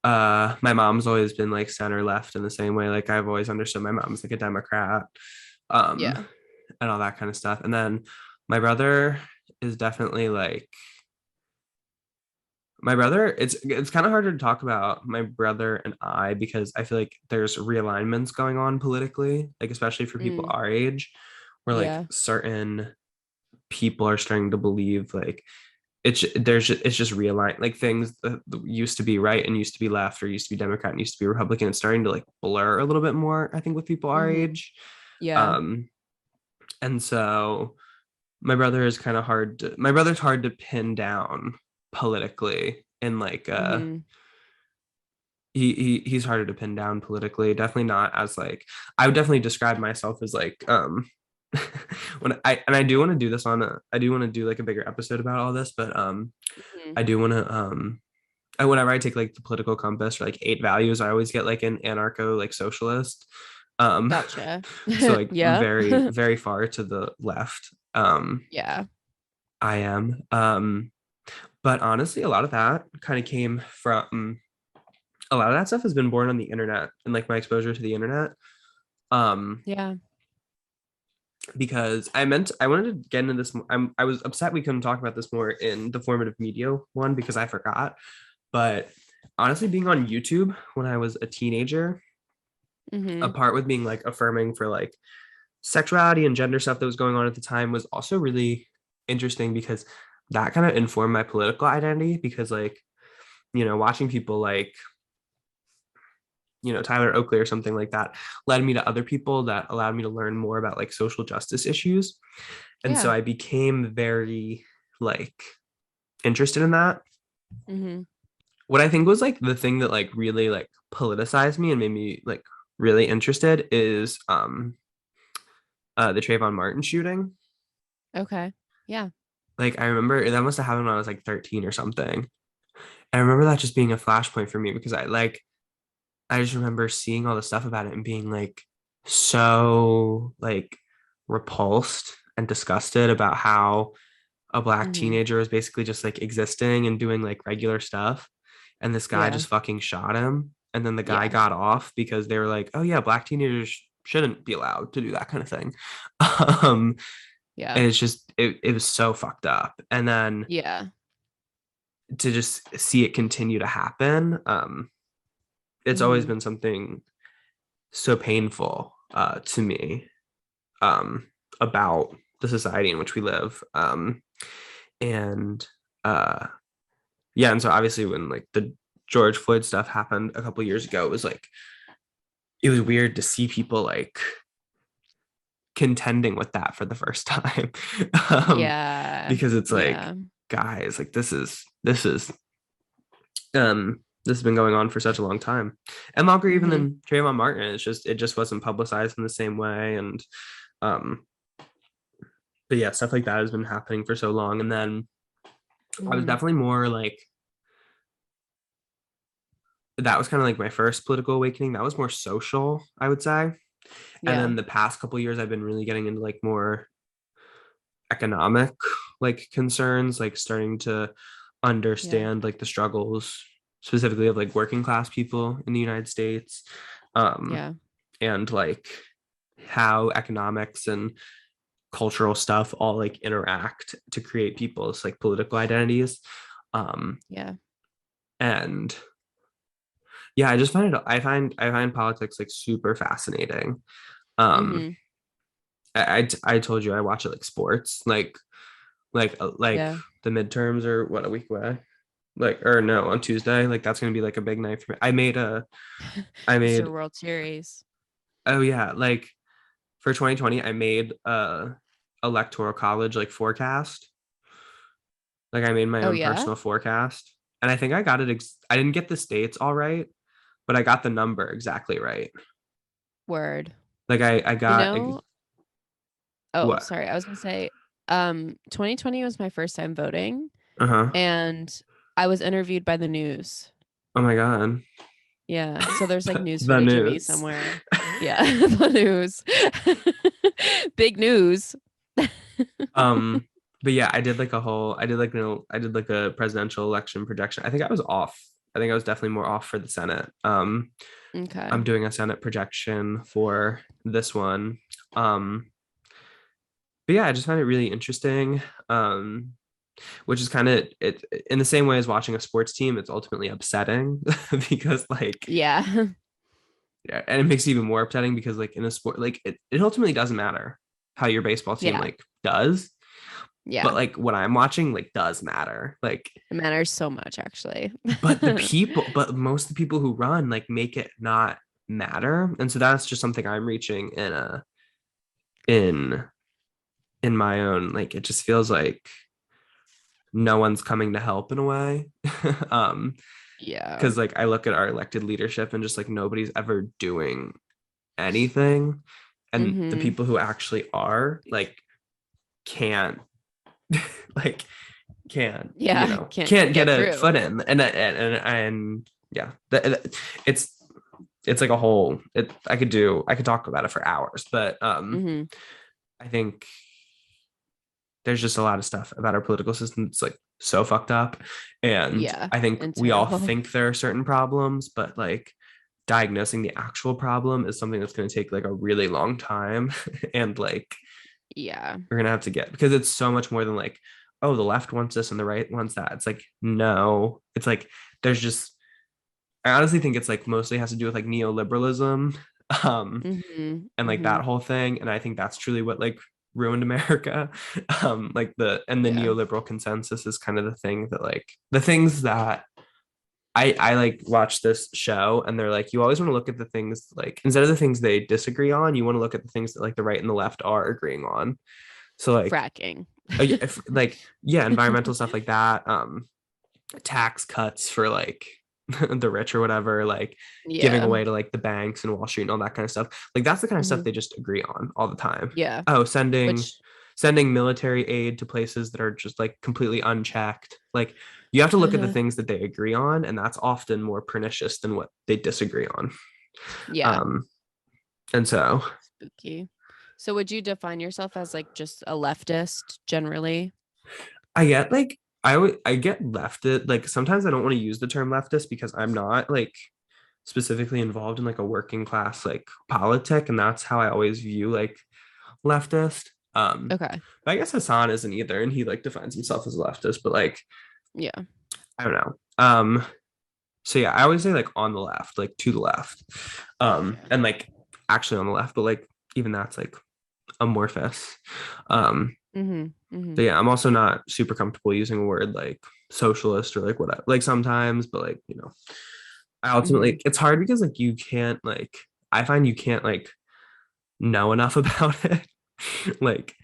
my mom's always been like center left in the same way. Like I've always understood my mom's like a Democrat, um, Yeah. and all that kind of stuff. And then my brother is definitely like my brother. It's kind of harder to talk about my brother and I because I feel like there's realignments going on politically, like especially for people Mm. our age, where like Yeah. certain people are starting to believe like it's just realigned like things that used to be right and used to be left or used to be Democrat and used to be Republican. It's starting to like blur a little bit more, I think, with people our Mm-hmm. age. Yeah. Um, and so my brother's hard to pin down politically in like Mm-hmm. he's harder to pin down politically. Definitely not as like I would definitely describe myself as like when I do want to do this I do want to do like a bigger episode about all this, but Mm-hmm. I do want to whenever I take like the political compass or like 8 values, I always get like an anarcho like socialist. Um Gotcha. so like Yeah. very, very far to the left. Yeah. I am. But honestly, a lot of that kind of came from a lot of that stuff has been born on the internet and like my exposure to the internet. Um, Yeah. because I wanted to get into this. I was upset we couldn't talk about this more in the formative media one because I forgot. But honestly, being on YouTube when I was a teenager, Mm-hmm. apart with being like affirming for like sexuality and gender stuff that was going on at the time, was also really interesting because that kind of informed my political identity. Because like watching people like Tyler Oakley or something like that led me to other people that allowed me to learn more about like social justice issues. And so Yeah. I became very like interested in that. Mm-hmm. What I think was like the thing that like really like politicized me and made me like really interested is the Trayvon Martin shooting. Okay. Yeah. Like I remember that must have happened when I was like 13 or something. And I remember that just being a flashpoint for me because I just remember seeing all the stuff about it and being like so like repulsed and disgusted about how a black Mm-hmm. teenager was basically just like existing and doing like regular stuff. And this guy Yeah. just fucking shot him. And then the guy Yeah. got off because they were like, oh yeah, black teenagers shouldn't be allowed to do that kind of thing. Um, Yeah. and it's just it was so fucked up. And then Yeah. to just see it continue to happen, it's always Mm-hmm. been something so painful to me about the the society in which we live. And yeah, and so obviously when like the George Floyd stuff happened a couple years ago, it was weird to see people like contending with that for the first time. Yeah. Because it's like, Yeah. guys, like this has been going on for such a long time, and longer even Mm-hmm. than Trayvon Martin. It just wasn't publicized in the same way, and um, but yeah, stuff like that has been happening for so long. And then I was Mm-hmm. definitely more like, that was kind of like my first political awakening. That was more social, I would say. And Yeah. then the past couple years, I've been really getting into like more economic like concerns, like starting to Yeah. understand like the struggles specifically of like working class people in the United States, um Yeah. and like how economics and cultural stuff all like interact to create people's like political identities. Yeah. And yeah, I just I find politics like super fascinating. um Mm-hmm. I told you I watch it like sports, like Yeah. the midterms are what, a week away, like, or no, on Tuesday, like that's gonna be like a big night for me. I It's your made World Series. oh yeah, like for 2020 I made electoral college like forecast. Like I made my Oh own yeah? personal forecast, and I think I got it I didn't get the states all right, but I got the number exactly right. Word. Like I You got know, oh, what? sorry. I was gonna say, 2020 was my first time voting, Uh-huh. and I was interviewed by the news. Oh my god. Yeah. So there's like news The footage of me news. somewhere. Yeah, the news. Big news. um but yeah, I did like a presidential election projection. I think I was off. I think I was definitely more off for the Senate. Okay. I'm doing a Senate projection for this one. um but yeah, I just find it really interesting. Which is kind of it, in the same way as watching a sports team, it's ultimately upsetting because like, Yeah. yeah, and it makes it even more upsetting because like in a sport, like it ultimately doesn't matter how your baseball team Yeah. like does, but Yeah. like what I'm watching like does matter. Like, It matters so much, actually. but most of the people who run like make it not matter. And so that's just something I'm reaching in in my own, like it just feels like no one's coming to help in a way. um Yeah. because like I look at our elected leadership and just like nobody's ever doing anything, and the Mm-hmm. people who actually are like can't like Yeah. Can't can't get get a foot through. in. And yeah, it's it's like a whole, I could talk about it for hours, but Mm-hmm. I think there's just a lot of stuff about our political system that's like so fucked up, and Yeah. I think And we all terrible. think there are certain problems, but like diagnosing the actual problem is something that's going to take like a really long time. And like Yeah. we're going to have to get, because it's so much more than like, oh, the left wants this and the right wants that. It's like, no, it's like there's just, I honestly think it's like mostly has to do with like neoliberalism, um Mm-hmm. and like Mm-hmm. that whole thing. And I think that's truly what like ruined America. Like the Yeah. neoliberal consensus is kind of the thing that like the things that I like watch this show, and they're like, you always want to look at the things like, instead of the things they disagree on, you want to look at the things that like the right and the left are agreeing on. So like, Fracking. if, like, yeah, environmental stuff like that, tax cuts for like the rich or whatever, like giving Yeah. away to like the banks and Wall Street and all that kind of stuff. Like that's the kind of stuff Mm-hmm. they just agree on all the time. Yeah. Oh, Which, sending military aid to places that are just like completely unchecked. Like you have to look at the uh things that they agree on, and that's often more pernicious than what they disagree on. yeah, Um, and so spooky. So would you define yourself as like just a leftist generally? I get like I get lefted. Like sometimes I don't want to use the term leftist because I'm not like specifically involved in like a working class like politic, and that's how I always view like leftist. Okay. But I guess Hassan isn't either, and he like defines himself as a leftist, but like Yeah. I don't know. So yeah, I always say like on the left, like to the left. Yeah. And like actually on the left, but like even that's like amorphous. Um, Mm-hmm. but yeah, I'm also not super comfortable using a word like socialist or like whatever, like sometimes, but like, I Mm-hmm. ultimately, it's hard because like you can't like, I find you can't like know enough about it. Like,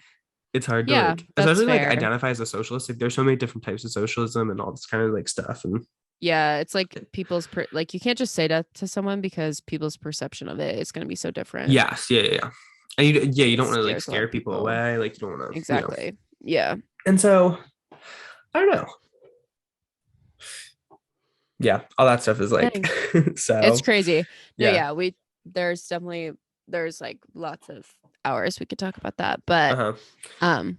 it's hard to Yeah, like, that's especially like fair. identify as a socialist. Like, there's so many different types of socialism and all this kind of like stuff. And Yeah, it's like like you can't just say that to someone because people's perception of it is going to be so different. yes, yeah, yeah, yeah. And you It don't want to like scares a lot scare of people people. away. Like, you don't want to, Exactly. Yeah. And so I don't know. Yeah, all that stuff is like, Dang. It's so crazy. No, yeah. yeah, there's definitely there's like lots of hours we could talk about that, but Uh-huh. um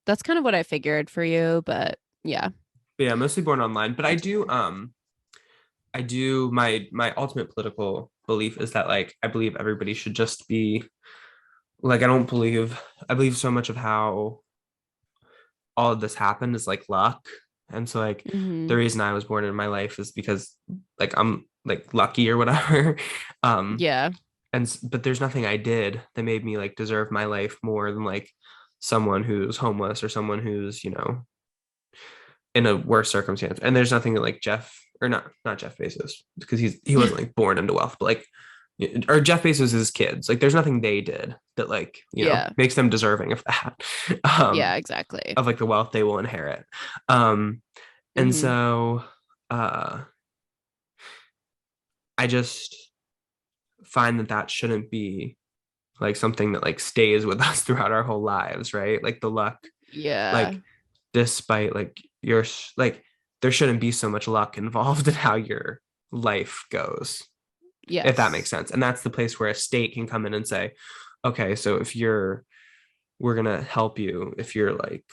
that's kind of what I figured for you, but yeah. But yeah, mostly born online. But I do my ultimate political belief is that like I believe everybody should just be like I believe so much of how all of this happened is like luck. And so like the Mhm. reason I was born in my life is because like I'm like lucky or whatever. Um Yeah. but there's nothing I did that made me like deserve my life more than like someone who's homeless or someone who's, in a worse circumstance. And there's nothing that like Jeff or not Jeff Bezos because he wasn't like born into wealth, but like or Jeff Bezos' kids. Like there's nothing they did that like, Yeah. makes them deserving of that. Yeah, exactly. Of like the wealth they will inherit. Um and Mhm. so I just find that shouldn't be like something that like stays with us throughout our whole lives, right? Like the luck, Yeah. like despite like your like there shouldn't be so much luck involved in how your life goes, if that makes Yes. sense. And that's the place where a state can come in and say, okay, so if we're gonna help you if you're like,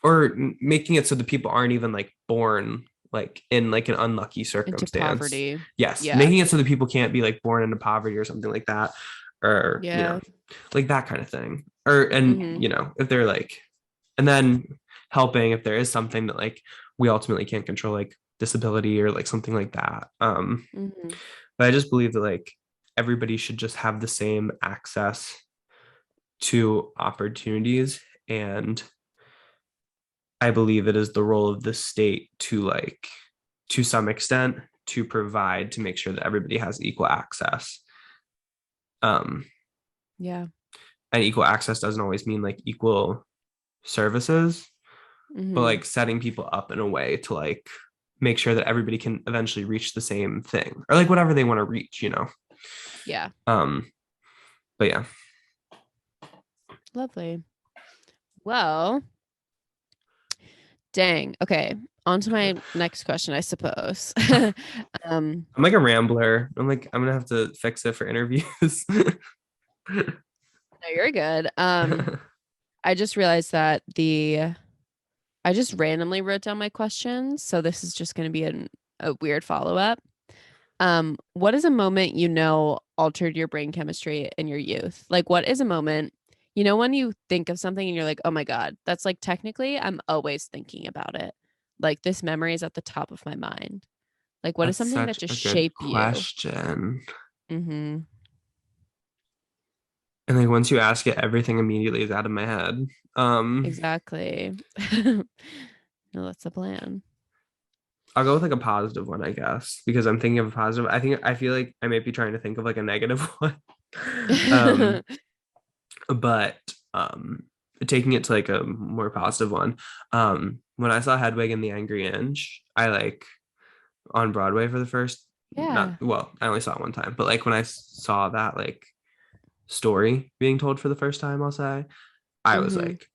or making it so that people aren't even like born like in like an unlucky Into circumstance. poverty. Yes, Yeah. making it so that people can't be like born into poverty or something like that, or Yeah. like that kind of thing. Or and Mhm. if they're like, and then helping if there is something that like we ultimately can't control, like disability or like something like that. Mhm. But I just believe that like everybody should just have the same access to opportunities, and I believe it is the role of the state to like, to some extent, to provide to make sure that everybody has equal access. Um, Yeah. and equal access doesn't always mean like equal services, but Mhm. like setting people up in a way to like make sure that everybody can eventually reach the same thing or like whatever they want to reach. Yeah. Um, but yeah. Lovely. Well, dang. Okay. On to my next question, I suppose. um, I'm like a rambler. I'm gonna have to fix it for interviews. no, you're good. I just realized that I just randomly wrote down my questions, so this is just going to be a weird follow-up. What is a moment alterred your brain chemistry in your youth? Like, what is a moment, when you think of something and you're like, oh my God, that's like technically I'm always thinking about it. Like this memory is at the top of my mind. Like, what is That's something that such just a good shaped you? question. Mm-hmm. And like once you ask it, everything immediately is out of my head. Um, Exactly. No, that's the plan. I'll go with like a positive one, I guess, because I'm thinking of a positive. I feel like I might be trying to think of like a negative one. um, but taking it to like a more positive one. When I saw Hedwig and the Angry Inch, I like on Broadway for the first, not Yeah. well, I only saw it one time, but like when I saw that like story being told for the first time, I'll say, I was Mm-hmm. like,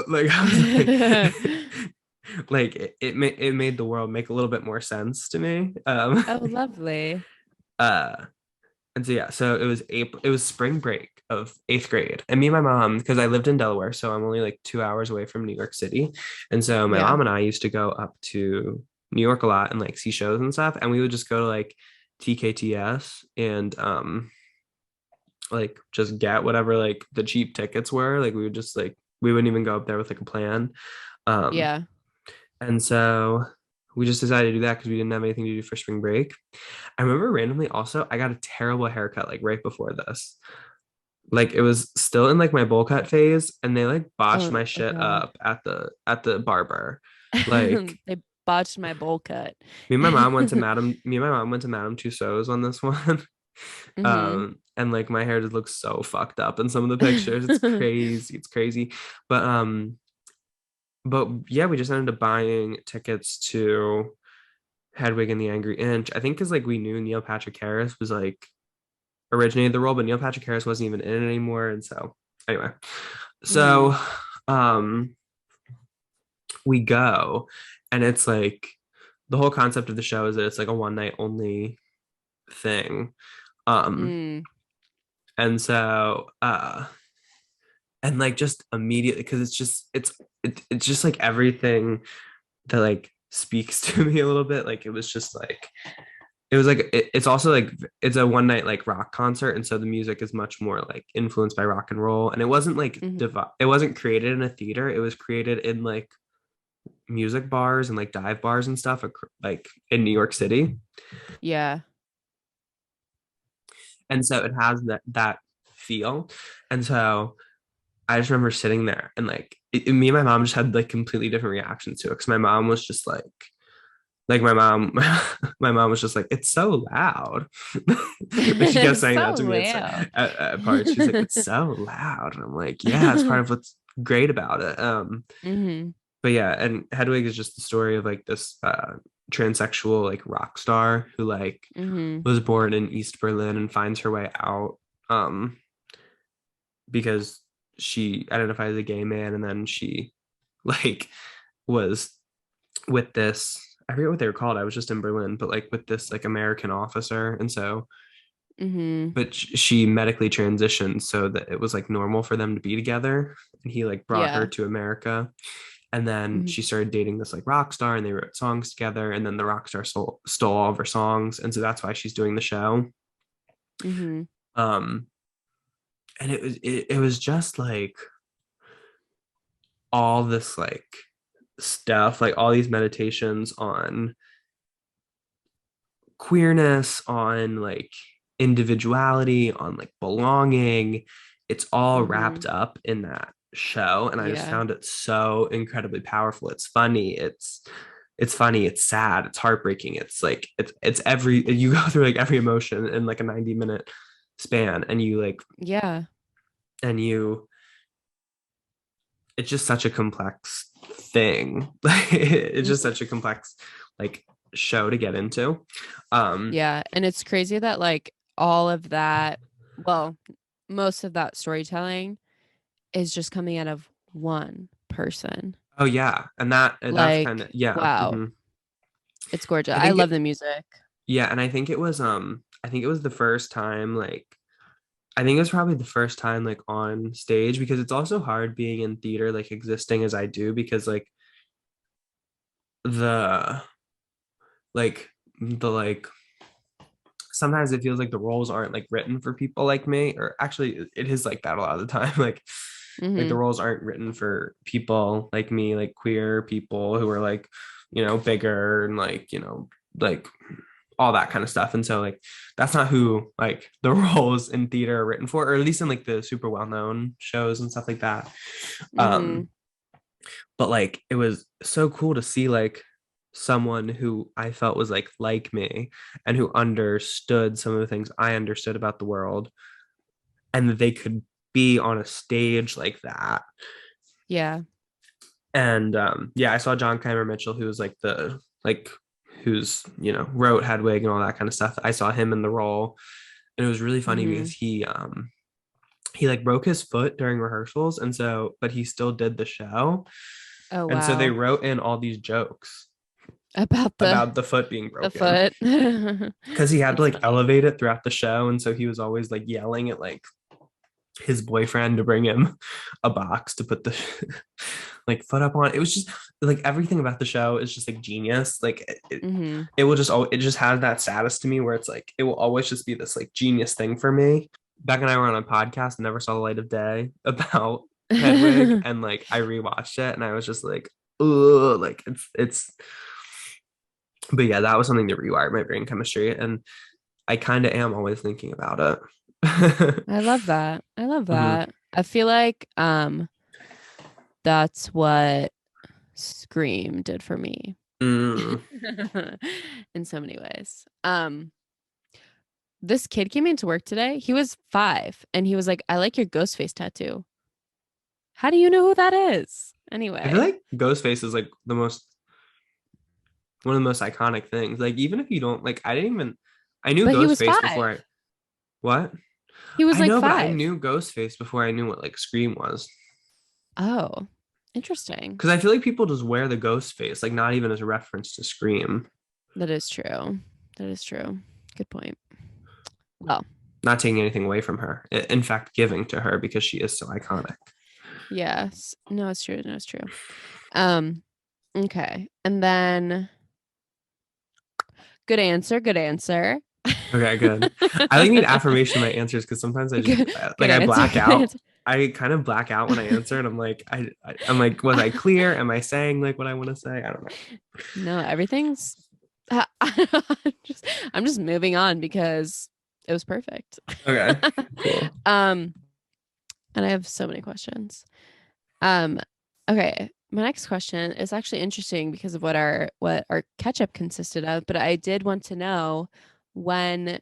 like I was like like it made the world make a little bit more sense to me. Oh, lovely. Uh and so yeah, so it was spring break of eighth grade. And me and my mom, because I lived in Delaware, so I'm only like 2 hours away from New York City. And so my Yeah. mom and I used to go up to New York a lot and like see shows and stuff. And we would just go to like TKTS and like just get whatever like the cheap tickets were. Like we would just like we wouldn't even go up there with like a plan. Um Yeah. and so we just decided to do that because we didn't have anything to do for spring break. I remember randomly also I got a terrible haircut like right before this. like it was still in like my bowl cut phase, and they like botched Oh, my oh shit God. up at the barber. Like They botched my bowl cut. me and my mom went to Madame Tussauds on this one. Hmm. And like my hair just looks so fucked up in some of the pictures. It's crazy. It's crazy. But but yeah, we just ended up buying tickets to Hedwig and the Angry Inch. I think because like we knew Neil Patrick Harris was like originated the role, but Neil Patrick Harris wasn't even in it anymore. And so anyway, Hmm. so um we go, and it's like the whole concept of the show is that it's like a one night only thing. Um Mm. and so and like just immediately, because it's just like everything that like speaks to me a little bit. Like it was just like it's also like it's a one night like rock concert, and so the music is much more like influenced by rock and roll, and it wasn't like Hmm. it wasn't created in a theater. It was created in like music bars and like dive bars and stuff, like in New York City. Yeah. And so it has that feel. And so I just remember sitting there, and like me and my mom just had like completely different reactions to it, because my mom was just like my mom my mom was just like, it's so loud. Like she kept It's saying so that to me loud. at parts. She's like, it's so loud, and I'm like, yeah, it's part of what's great about it. Hmm. But yeah, and Hedwig is just the story of like this transsexual like rock star who like Hmm. was born in East Berlin and finds her way out, um because she identifies as a gay man, and then she like was with this, I forget what they were called, I was just in Berlin, but like with this like American officer. And so Hmm. but she medically transitioned so that it was like normal for them to be together, and he like brought her Yeah. to America. And then Hmm. she started dating this like rock star, and they wrote songs together, and then the rock star stole all of her songs, and so that's why she's doing the show. Hmm. um and it was just like all this like stuff, like all these meditations on queerness, on like individuality, on like belonging. It's all wrapped Hmm. up in that show, and I just Yeah. found it so incredibly powerful. It's funny, it's funny, it's sad, it's heartbreaking, it's like it's every, you go through like every emotion in like a 90-minute span, and you like Yeah. and you it's just such a complex thing. It's just Mhm. such a complex like show to get into. um Yeah. And it's crazy that like all of that, well, most of that storytelling is just coming out of one person. oh yeah, and that's kind of, Like, yeah. wow, Mhm. it's gorgeous. I I think love it the music. Yeah, and I think it was the first time like I think it was probably the first time like on stage, because it's also hard being in theater, like existing as I do, because the like the like sometimes it feels like the roles aren't like written for people like me, or actually it is like that a lot of the time. Like the Hmm. roles aren't written for people like me, like queer people who are like, bigger, and like, like all that kind of stuff. And so like that's not who like the roles in theater are written for, or at least in like the super well-known shows and stuff like that. Hmm. um but like it was so cool to see like someone who I felt was like me, and who understood some of the things I understood about the world, and that they could be on a stage like that. Yeah. And yeah, I saw John Cameron Mitchell, who was like the like who's wrote Hedwig and all that kind of stuff. I saw him in the role, and it was really funny because Hmm. he like broke his foot during rehearsals, and so but he still did the show. Oh, And so they wow. wrote in all these jokes About about the foot being the broken, foot. because he had to That's like funny. elevate it throughout the show, and so he was always like yelling at like his boyfriend to bring him a box to put the like foot up on. It was just like everything about the show is just like genius. Like Hmm. it just has that status to me where it's like it will always just be this like genius thing for me. Beck and I were on a podcast, Never Saw the Light of Day, about Hedwig, and like I rewatched it, and I was just like, oh, like it's but yeah, that was something that rewired my brain chemistry, and I kind of am always thinking about it. I love that. I love Mhm. that. I feel like that's what Scream did for me. Mm. In so many ways. This kid came into work today. He was 5 and he was like, "I like your ghost face tattoo." How do you know who that is? I feel Anyway, like Ghostface is like one of the most iconic things. Like even if you don't like, I knew but he was Ghostface 5. before what? He was I like know, but I 5. knew Ghostface before I knew what like Scream was. Oh, interesting. Because I feel like people just wear the ghost face, like not even as a reference to Scream. That is true. That is true. Good point. Well, Not taking anything away from her. In fact, giving to her because she is so iconic. yes. No, it's true. No, it's true. Um, okay. And then good answer. Good answer. Okay, good. I like need affirmation in my answers because sometimes I just Good, good like I answer. black Good out. answer. I kind of black out when I answer, and I'm like, I'm like, was I clear? Am I saying like what I want to say? I don't know. No, everything's I'm just moving on because it was perfect. Okay, cool. Um, and I have so many questions. Um, okay, my next question is actually interesting because of what our catch up consisted of, but I did want to know when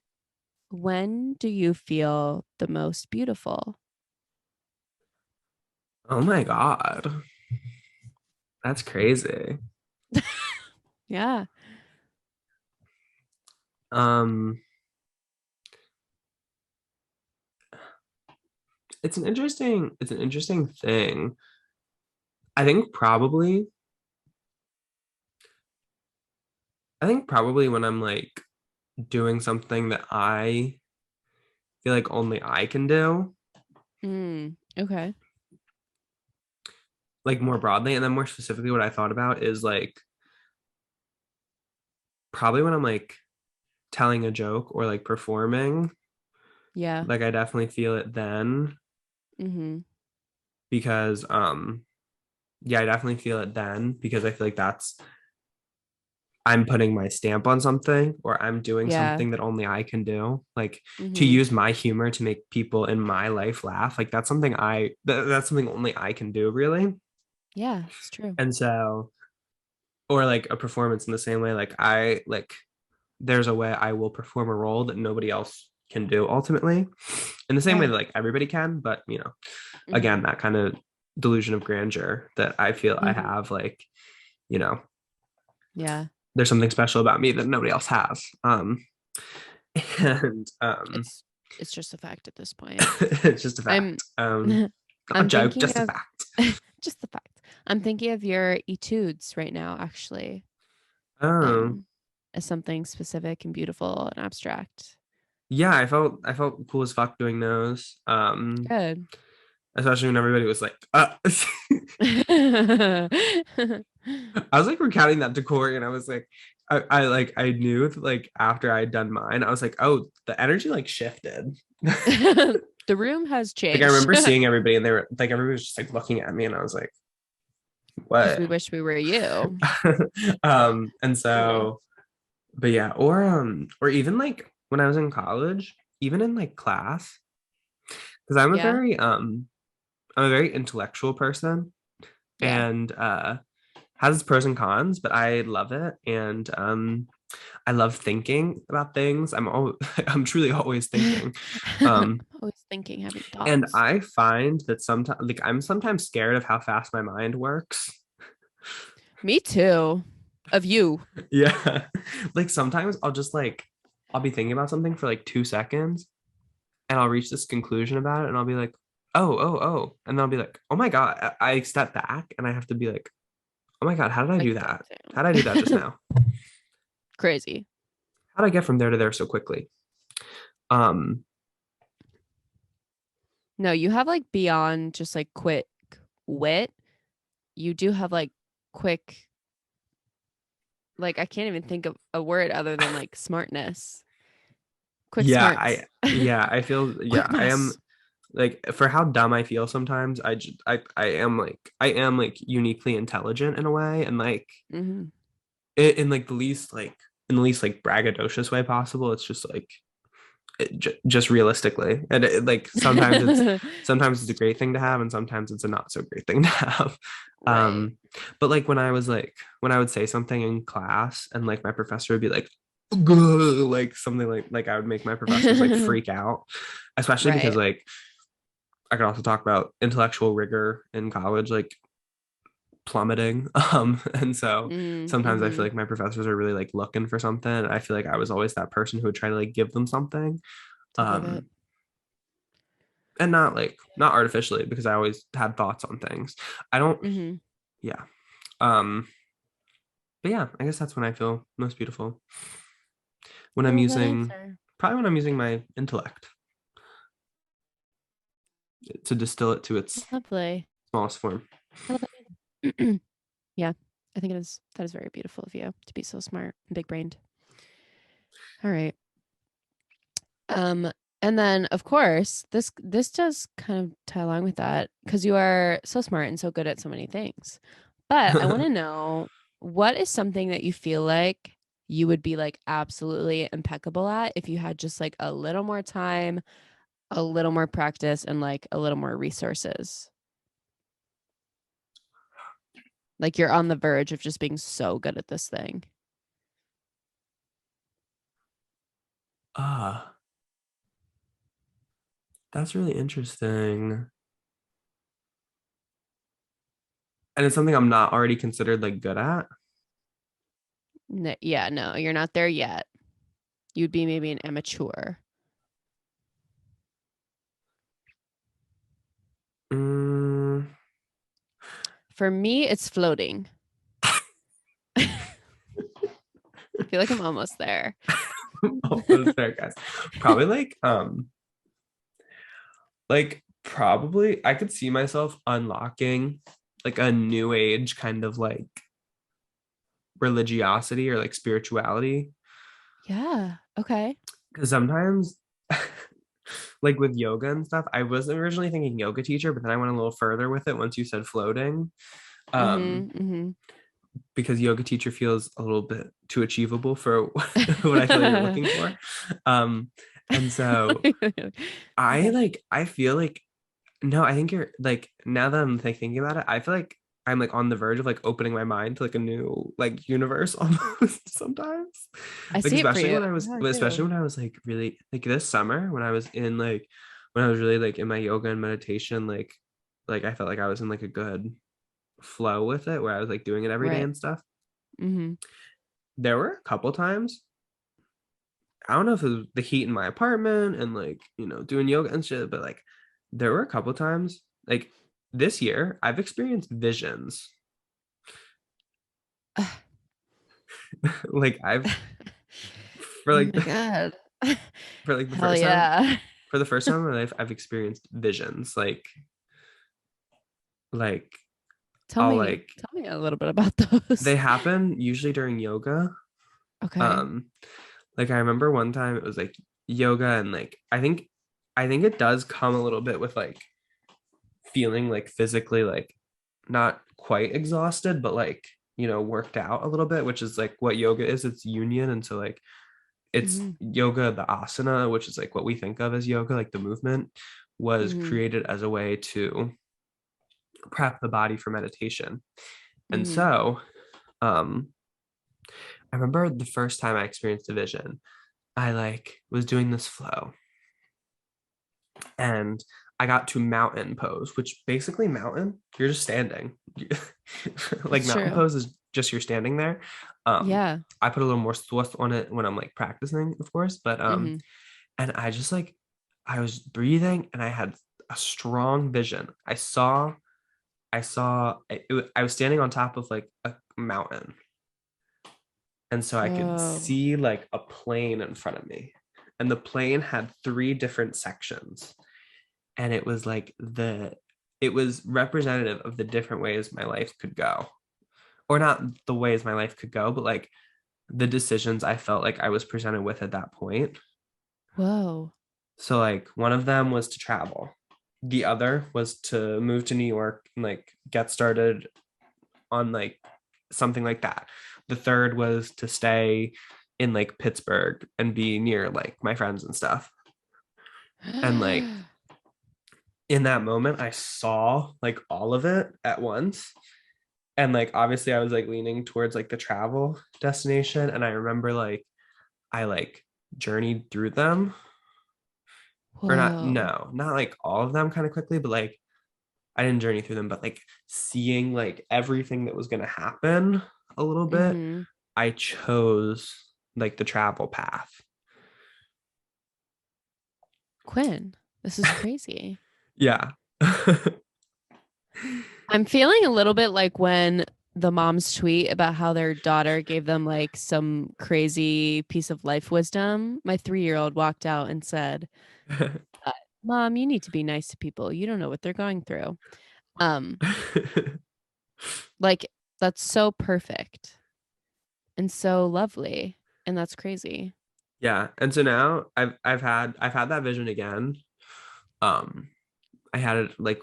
when do you feel the most beautiful? Oh my God, that's crazy. Yeah. Um, it's an interesting thing. I think probably, I think probably when I'm like doing something that I feel like only I can do, Okay. like more broadly, and then more specifically, what I thought about is like probably when I'm like telling a joke or like performing, Yeah. like I definitely feel it then Mm-hmm. because yeah, I definitely feel it then because I feel like that's I'm putting my stamp on something or I'm doing Yeah. something that only I can do. Like to Mm-hmm. use my humor to make people in my life laugh. Like that's something that's something only I can do really. Yeah, it's true. And so or like a performance in the same way like I like there's a way I will perform a role that nobody else can do ultimately in the same way Yeah. that like everybody can, but you know, Mm-hmm. again, that kind of delusion of grandeur that I feel I Mm-hmm. have, like, you know, Yeah. there's something special about me that nobody else has. And It's it's just a fact at this point. it's just a I'm fact. Not a I'm joke, thinking just a of fact. just the fact. I'm thinking of your etudes right now, actually, Oh, um, as something specific and beautiful and abstract. yeah, I felt cool as fuck doing those. Good. Especially when everybody was like, I was like recounting that to Corey, and I was like, I like I knew that, like after I had done mine, I was like, oh, the energy like shifted. The room has Like I changed remember seeing everybody, and they were like, everybody was just like looking at me, and I was like, because what? we wish we were you. And Cool. so, but yeah, or even like when I was in college, even in like class, because Yeah. I'm a very intellectual person, Yeah. and has its pros and cons, but I love it, and I love thinking about things. I'm truly always thinking. Um, Always thinking, having and thoughts. I find that sometimes like I'm sometimes scared of how fast my mind works. Me too. Of you. Yeah. Like sometimes I'll be thinking about something for like 2 seconds and I'll reach this conclusion about it and I'll be like, oh. And then I'll be like, oh my God. I step back and I have to be like, oh my God, how did I do Like that that? How did I do that just too. now? Crazy. How did I get from there to there so quickly? Um, No, you have like beyond just like quick wit. You do have like quick, like I can't even think of a word other than like smartness. Quick yeah, smarts. I feel, yeah, I am Quickness. like for how dumb I feel sometimes, I am like uniquely intelligent in a way and like Hmm. in like the least like in the least like braggadocious way possible. It's just like just realistically. And like sometimes it's a great thing to have, and sometimes it's a not so great thing to have. Right. But like when I would say something in class and like my professor would be like, "Ugh," like something like I would make my professors like freak out, especially because Right. like I could also talk about intellectual rigor in college, like plummeting. And so sometimes I feel Mm-hmm. like my professors are really like looking for something. I feel like I was always that person who would try to like give them something. To give it. Um, and not like not artificially because I always had thoughts on things. I don't, Mm-hmm. yeah. Um, but yeah, I guess that's when I feel most beautiful. When I I'm love that using, answer. probably when I'm using my intellect to distill it to its Lovely. smallest form. I love that. Yeah, I think it is. That is very beautiful of you to be so smart and big brained. All right. Um, and then of course, this does kind of tie along with that because you are so smart and so good at so many things. But I want to know what is something that you feel like you would be like absolutely impeccable at if you had just like a little more time, a little more practice, and like a little more resources. Like you're on the verge of just being so good at this thing. Ah, that's really interesting. And it's something I'm not already considered like good at. Yeah, no, you're not there yet. You'd be maybe an amateur. Mm, For me, it's floating. I feel like I'm almost there. almost there, guys. Probably probably I could see myself unlocking like a new age kind of like religiosity or like spirituality. Yeah. Okay. Because sometimes like with yoga and stuff, I wasn't originally thinking yoga teacher, but then I went a little further with it once you said floating. Mm-hmm. Um, Mm-hmm. because yoga teacher feels a little bit too achievable for what I feel like you're looking for. Um, and so Okay. I feel like no, I think you're like now that I'm like thinking about it, I feel like I'm like on the verge of like opening my mind to like a new like universe almost sometimes. I Like see it for you. Yeah, I especially do. when I was like really like this summer when I was in like when I was really like in my yoga and meditation, like I felt like I was in like a good flow with it where I was like doing it every day Right. and stuff. Mm-hmm. There were a couple times. I don't know if it was the heat in my apartment and like, doing yoga and shit, but like there were a couple times like this year I've experienced visions. Like I've for Oh like my God. for like the Hell first time yeah. for the first time in my life I've experienced visions. Like Tell I'll me, like tell me a little bit about those. they happen usually during yoga. Okay. Um like I remember one time it was like yoga and like I think it does come a little bit with like feeling like physically like not quite exhausted but like worked out a little bit, which is like what yoga is. It's union, and so like it's Mm-hmm. yoga, the asana, which is like what we think of as yoga, like the movement was Mm-hmm. created as a way to prep the body for meditation. And Mm-hmm. so um I remember the first time I experienced a vision. I like was doing this flow and I got to mountain pose, which basically mountain, you're just standing. Like It's mountain true. pose is just you're standing there. Um, Yeah. I put a little more thrust on it when I'm like practicing, of course, but Mm-hmm. and I just like I was breathing and I had a strong vision. I was standing on top of like a mountain, and so I could Whoa. see like a plane in front of me, and the plane had three different sections, and it was representative of the different ways my life could go, or not the ways my life could go, but like the decisions I felt like I was presented with at that point. Whoa. So like one of them was to travel, the other was to move to New York and like get started on like something like that. The third was to stay in like Pittsburgh and be near like my friends and stuff. And like in that moment, I saw like all of it at once. And like obviously I was like leaning towards like the travel destination. And I remember like I like journeyed through them. Or not, Whoa. no, not like all of them kind of quickly, but like I didn't journey through them, but like seeing like everything that was gonna happen a little bit, Mm-hmm. I chose like the travel path. Quinn, this is crazy. Yeah. I'm feeling a little bit like when the moms tweet about how their daughter gave them like some crazy piece of life wisdom. My 3-year-old walked out and said, uh, "Mom, you need to be nice to people. You don't know what they're going through." Um, like that's so perfect and so lovely, and that's crazy. Yeah. And so now I've had that vision again. Um, I had it like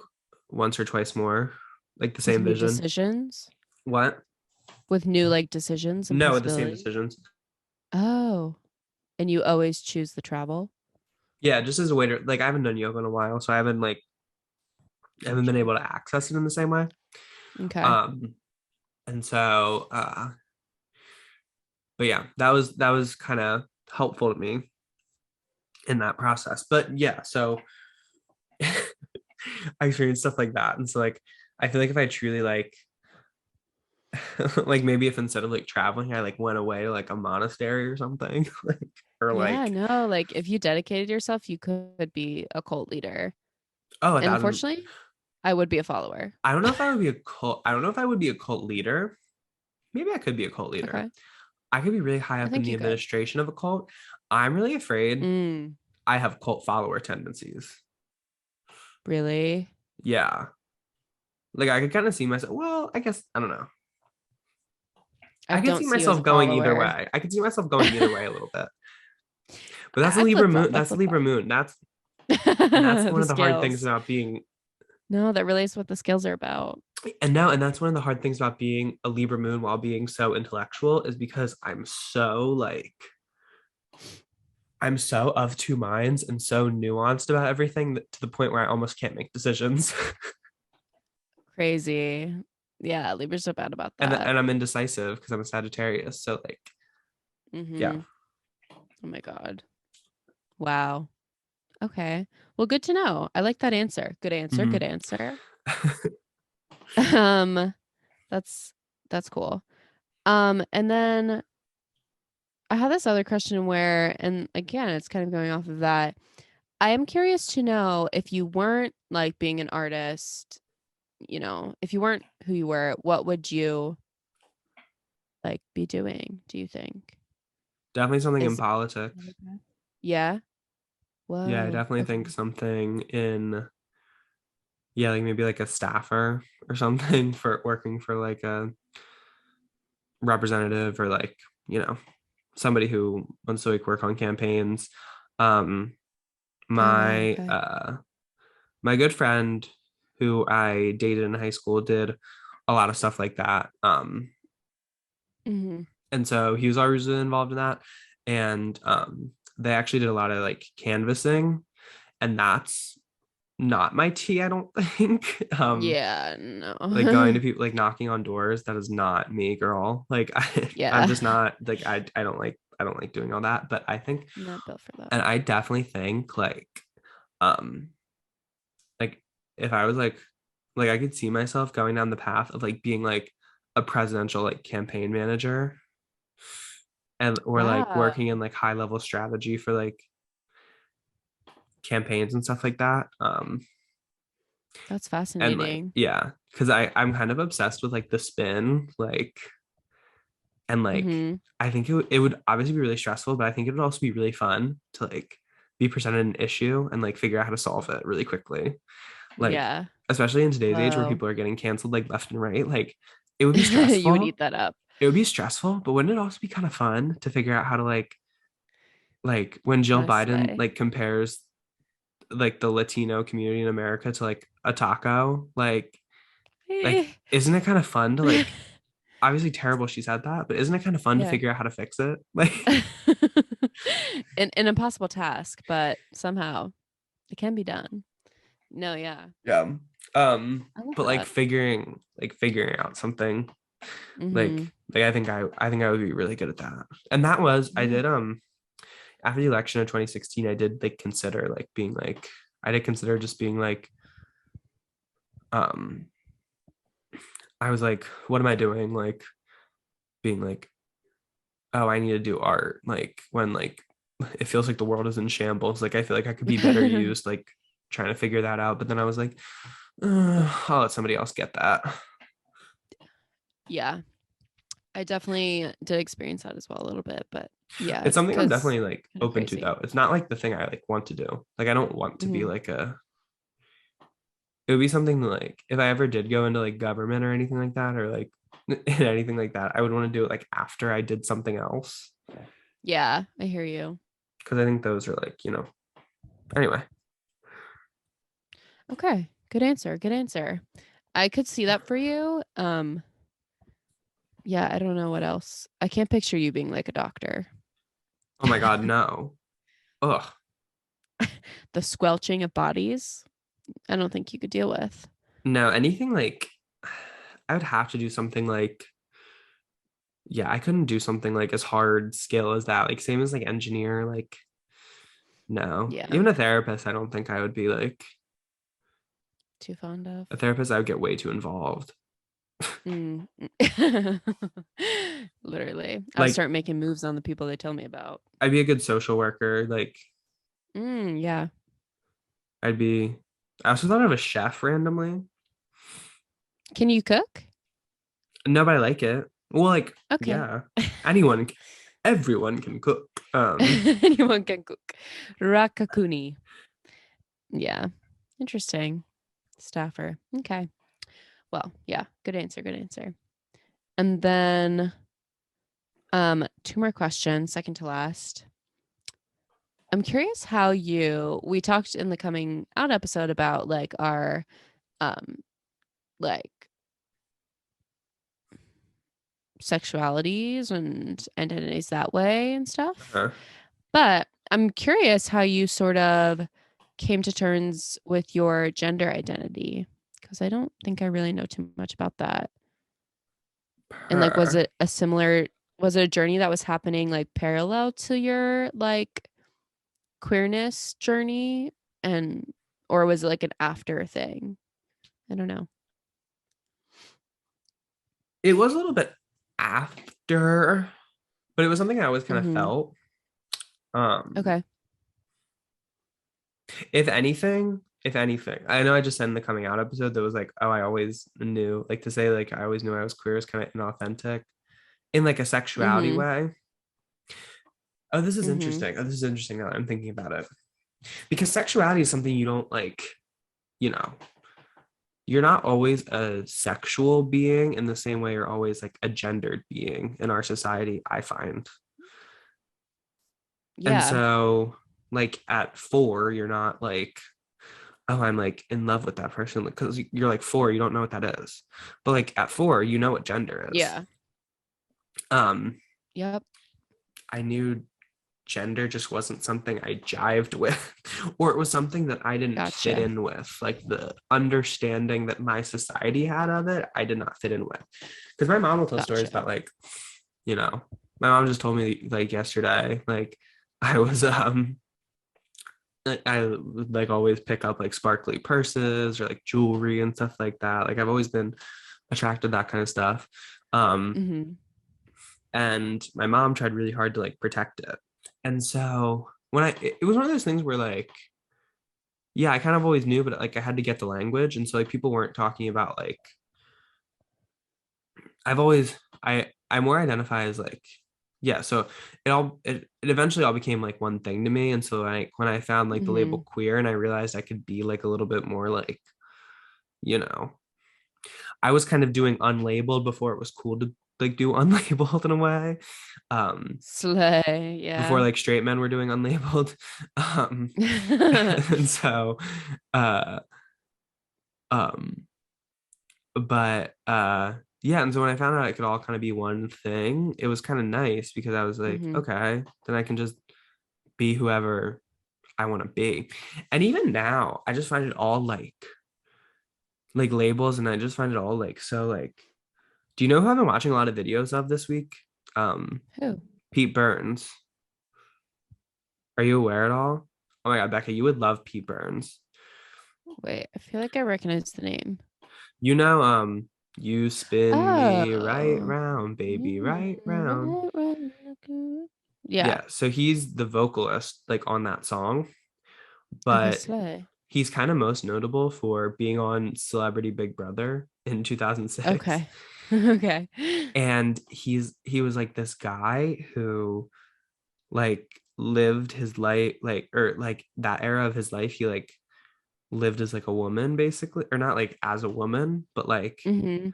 once or twice more, like the With same new vision. decisions, What? with new like decisions and No, with the same possibilities. decisions. Oh, and you always choose the travel. Yeah, just as a way to like I haven't done yoga in a while, so I haven't been able to access it in the same way. Okay. Um, and so but yeah, that was kind of helpful to me in that process. But yeah, so I experienced stuff like that. And so like I feel like if I truly like like maybe if instead of like traveling, I like went away to like a monastery or something, like or Yeah, like no, like if you dedicated yourself, you could be a cult leader. oh And that unfortunately, I would be a follower. I don't know if I would be a cult. I don't know if I would be a cult leader. Maybe I could be a cult leader. Okay. I could be really high I up in think the you could. administration of a cult. I'm really afraid Mm, I have cult follower tendencies. really? Yeah. Like I could kind of see myself. Well, I guess I don't know. I I could don't see see you as myself a going either follower. way. I could see myself going either way a little bit. But that's a I Libra flip flop. moon. I That's a flip Libra flop. moon. That's one The of the hard things scales. about being No, that really is what the scales are about. and that's one of the hard things about being a Libra moon while being so intellectual is because I'm so of two minds and so nuanced about everything that, to the point where I almost can't make decisions. Crazy. Yeah, Libra's so bad about that. And I'm indecisive because I'm a Sagittarius. So like, yeah. Mm-hmm. Oh my God. Wow. Okay. Well, good to know. I like that answer. Good answer. Good Mhm. answer. Um, that's that's cool. And then I have this other question where, and again, it's kind of going off of that. I am curious to know if you weren't like being an artist, if you weren't who you were, what would you like be doing, do you think? Definitely something in Is politics. Yeah. Yeah, I Whoa. definitely think Okay. something in yeah, like maybe like a staffer or something for working for like a representative or like, you know, somebody who wants to like work on campaigns. Um Oh wow. my Okay. my good friend who I dated in high school did a lot of stuff like that. Mm-hmm. And so he was always really involved in that. And they actually did a lot of like canvassing, and that's not my tea, I don't think. Yeah. Like going to No. people like knocking on doors, that is not me, girl. Like I'm Yeah. just not like I don't like doing all that. But I think Not built for that. and I definitely think um like if I was like I could see myself going down the path of like being like a presidential like campaign manager and or like Wow. working in like high level strategy for like campaigns and stuff like that. That's And like fascinating. yeah, because I'm kind of obsessed with like the spin, like and like Mm-hmm. I think it would obviously be really stressful, but I think it would also be really fun to like be presented an issue and like figure out how to solve it really quickly. Like Yeah. especially in today's age where Whoa. people are getting canceled like left and right, like it would be You would stressful. eat that up. It would be stressful, but wouldn't it also be kind of fun to figure out how to like when Jill How to Biden slay. like compares like the Latino community in America to like a taco, like isn't it kind of fun to like obviously terrible she said that, but isn't it kind of fun to Yeah. figure out how to fix it? Like An impossible task, but somehow. It can be done. No, yeah. Yeah. I love But like that. figuring out something Mm-hmm. I think I would be really good at that. And that was I Yeah. did after the election of 2016, I did like consider like being like I did consider just being like um I was like, what am I doing? Like being like, oh, I need to do art. Like when like it feels like the world is in shambles. Like I feel like I could be better used like trying to figure that out. But then I was like, I'll let somebody else get that. Yeah. I definitely did experience that as well a little bit, but yeah, It's it's something I'm because definitely like kind of open to crazy. though. It's not like the thing I like want to do. Like I don't want to be Hmm. like a it would be something like if I ever did go into like government or anything like that or like anything like that, I would want to do it like after I did something else. Yeah, I hear you. Because I think those are like, anyway. Okay, good answer. Good answer. I could see that for you. Yeah, I don't know what else. I can't picture you being like a doctor. Oh my God, no. Ugh. The squelching of bodies, I don't think you could deal with. No, anything like I would have to do something like yeah, I couldn't do something like as hard skill as that. Like same as like engineer, like no. Yeah, Even a therapist, I don't think I would be like too fond of. a therapist, I would get way too involved. Mm. Literally, I'll Like start making moves on the people they tell me about. I'd be a good social worker. Like Yeah. I'd be I also thought of a chef randomly. Can you cook? Nobody like it. Well, like, Okay. yeah. Anyone everyone can cook. Anyone can cook. Rakakuni. Yeah. Interesting. Staffer. Okay. Well, yeah. Good answer. Good answer. And then two more questions, second to last. I'm curious how we talked in the coming out episode about like our um like sexualities and identities that way and stuff. uh, But I'm curious how you sort of came to terms with your gender identity because I don't think I really know too much about that. And like, her. was it a journey that was happening like parallel to your like queerness journey and, or was it like an after thing? I don't know. It was a little bit after, but it was something I always kind of Mm-hmm. felt. Um, Okay. if anything, I know I just said in the coming out episode that was like, oh, I always knew, like to say like I always knew I was queer is kind of inauthentic in like a sexuality Mm-hmm. way. Oh, this is Mm-hmm. interesting. Oh, this is interesting now that I'm thinking about it. Because sexuality is something you don't like, you know, you're not always a sexual being in the same way you're always like a gendered being in our society, I find. And Yeah. so, like at 4, you're not like, oh, I'm like in love with that person because you're like 4, you don't know what that is. But like at 4, you know what gender is. Yeah. Um, Yep. I knew gender just wasn't something I jived with, or it was something that I didn't fit Gotcha. in with. Like the understanding that my society had of it, I did not fit in with. Because my mom will tell stories Gotcha. about like, my mom just told me like yesterday, like I was I would like always pick up like sparkly purses or like jewelry and stuff like that. Like I've always been attracted to that kind of stuff. Um, Mm-hmm. and my mom tried really hard to like protect it. And so when it was one of those things where like, yeah, I kind of always knew, but like I had to get the language. And so like people weren't talking about like, I've always, I more identify as like, yeah, so it eventually all became like one thing to me. And so like when I found like the Mm-hmm. label queer and I realized I could be like a little bit more like, you know, I was kind of doing unlabeled before it was cool to like do unlabeled in a way. Um, Slay. before Yeah. like straight men were doing unlabeled. And so uh um but yeah, and so when I found out it could all kind of be one thing, it was kind of nice because I was like, Mm-hmm. okay, then I can just be whoever I want to be. And even now, I just find it all like labels, and I just find it all like so like. Do you know who I've been watching a lot of videos of this week? Who? Pete Burns. Are you aware at all? Oh my God, Becca, you would love Pete Burns. Wait, I feel like I recognize the name. You know, you spin me right Oh. round, baby, right round. Yeah. Yeah, so he's the vocalist like on that song, Okay, but slay. he's kind of most notable for being on Celebrity Big Brother in 2006. Okay. Okay. And he was like this guy who like lived his life like or like that era of his life he like lived as like a woman basically, or not like as a woman, but like Mm-hmm.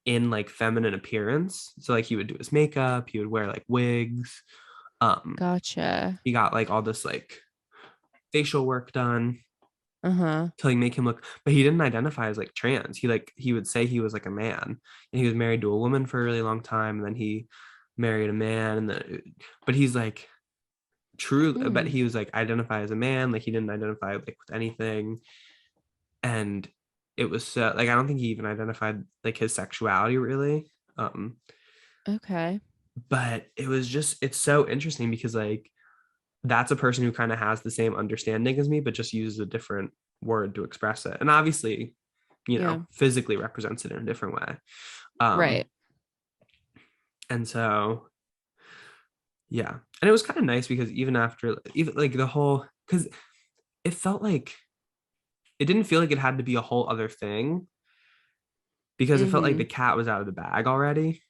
in like feminine appearance. So like he would do his makeup, he would wear like wigs. Gotcha. He got like all this like facial work done Uh-huh. to like make him look, but he didn't identify as like trans. He would say he was like a man, and he was married to a woman for a really long time, and then he married a man, and then but he's like true, but Mm. he was like identify as a man, like he didn't identify like with anything. And it was so like I don't think he even identified like his sexuality really. um Okay. but it was just it's so interesting because like that's a person who kind of has the same understanding as me but just uses a different word to express it, and obviously Yeah. physically represents it in a different way. um Right. and so yeah, and it was kind of nice because even like the whole, because it felt like it didn't feel like it had to be a whole other thing, because it felt like Mm-hmm. the cat was out of the bag already.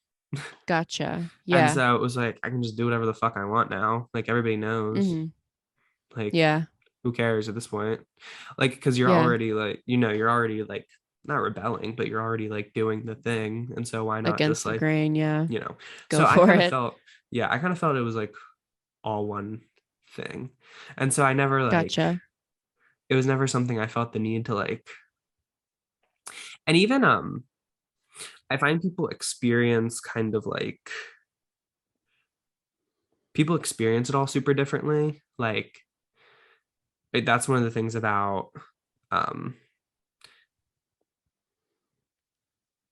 Gotcha. And Yeah. so it was like I can just do whatever the fuck I want now. Like everybody knows. Mm-hmm. Like Yeah. who cares at this point? Like because you're Yeah. already like you're already like not rebelling, but you're already like doing the thing. And so why not just Against the like grain. Yeah. you know? Go So I for kind of it. felt I kind of felt it was like all one thing. And so I never like Gotcha. it was never something I felt the need to like. And even I find people experience it all super differently. Like that's one of the things about um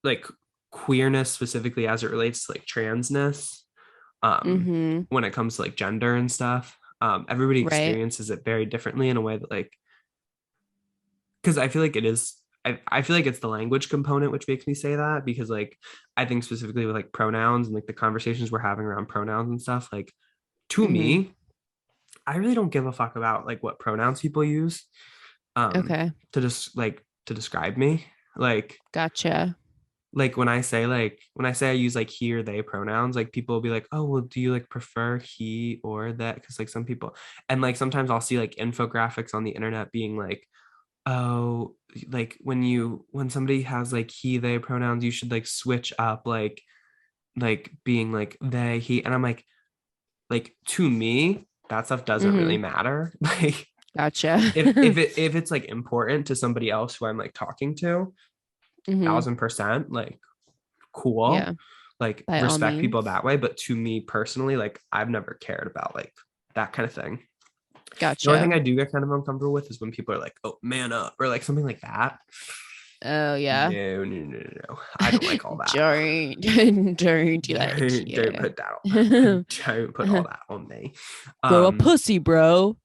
like queerness specifically as it relates to like transness, um Mm-hmm. when it comes to like gender and stuff. Everybody Right. experiences it very differently in a way that like, because I feel like it is I feel like it's the language component which makes me say that, because like I think specifically with like pronouns and like the conversations we're having around pronouns and stuff, like to Mm-hmm. me I really don't give a fuck about like what pronouns people use Okay. to just like to describe me. Gotcha. Like when I say I use like he or they pronouns, like people will be like, oh well, do you like prefer he or that? Because like some people, and like sometimes I'll see like infographics on the internet being like, oh, like when somebody has like he they pronouns, you should like switch up like being like they he, and I'm like to me that stuff doesn't really Mm-hmm. matter. Like Gotcha. if it's like important to somebody else who I'm like talking to, Mm-hmm. 1000% like cool, Yeah. like By all respect people means. that way. But to me personally, like I've never cared about like that kind of thing. The only Gotcha. thing I do get kind of uncomfortable with is when people are like, oh, man up, or like something like that. Oh yeah. No, no, no, no, no. I don't like all that. Don't do that. Don't Yeah. put that on. Don't put all that on me. Grow a Um, pussy, bro.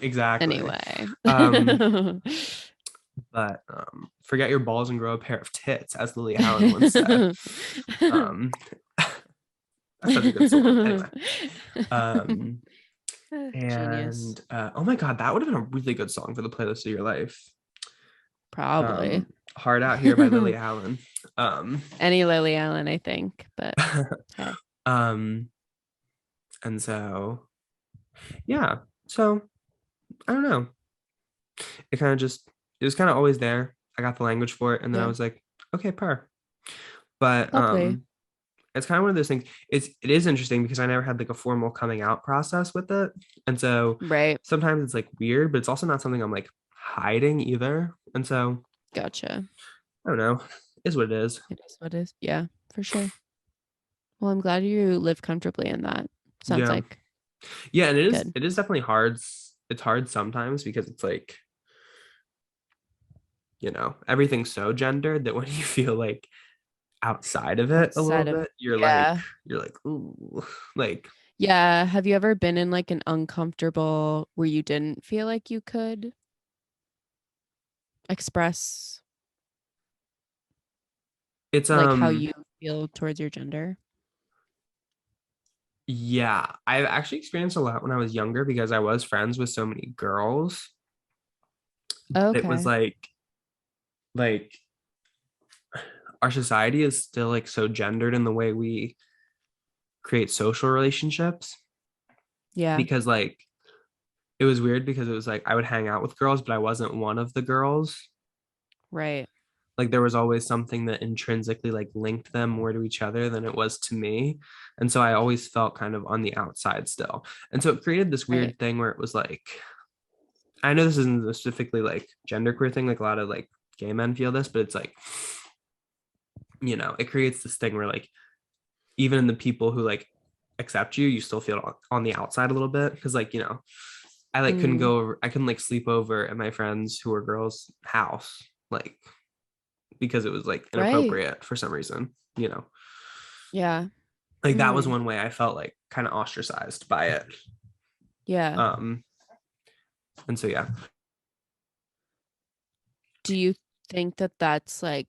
exactly. Anyway. Um, but forget your balls and grow a pair of tits, as Lily Allen once said. Um, that's such a good song. Anyway. Um, Genius. and oh my God, that would have been a really good song for the playlist of your life. Probably. Hard Out Here by Lily Allen. Um, Any Lily Allen, I think, but hey. um, and so yeah, so I don't know. It kind of just it was kind of always there. I got the language for it, and then I Yeah. was like, okay, per. But Lovely. it's kind of one of those things. It is interesting because I never had like a formal coming out process with it, and so Right. sometimes it's like weird, but it's also not something I'm like hiding either. And so Gotcha. I don't know. Is what it is. It is what it is. Yeah, for sure. Well, I'm glad you live comfortably in that. Sounds Yeah. like Yeah, and good. it is definitely hard it's hard sometimes because it's like, you know, everything's so gendered that when you feel like outside of it a little Outside of bit, yeah. you're like, ooh, like, Yeah. Have you ever been in like an uncomfortable where you didn't feel like you could express it's like how you feel towards your gender? yeah, I've actually experienced a lot when I was younger because I was friends with so many girls. It was Okay. like our society is still like so gendered in the way we create social relationships Yeah. because like it was weird because it was like I would hang out with girls, but I wasn't one of the girls. Right. Like there was always something that intrinsically like linked them more to each other than it was to me. And so I always felt kind of on the outside still. And so it created this Right. weird thing where it was like, I know this isn't specifically like genderqueer thing, like a lot of like gay men feel this, but it's like, you know, it creates this thing where like even in the people who like accept you, you still feel on the outside a little bit. Cause like, you know, I like couldn't Mm. go over, I couldn't like sleep over at my friends who were girls' house, like because it was like Right. inappropriate for some reason, you know. Yeah. Like that was Mm. one way I felt like kind of ostracized by it. Yeah. Um, and so yeah. Do you think that that's like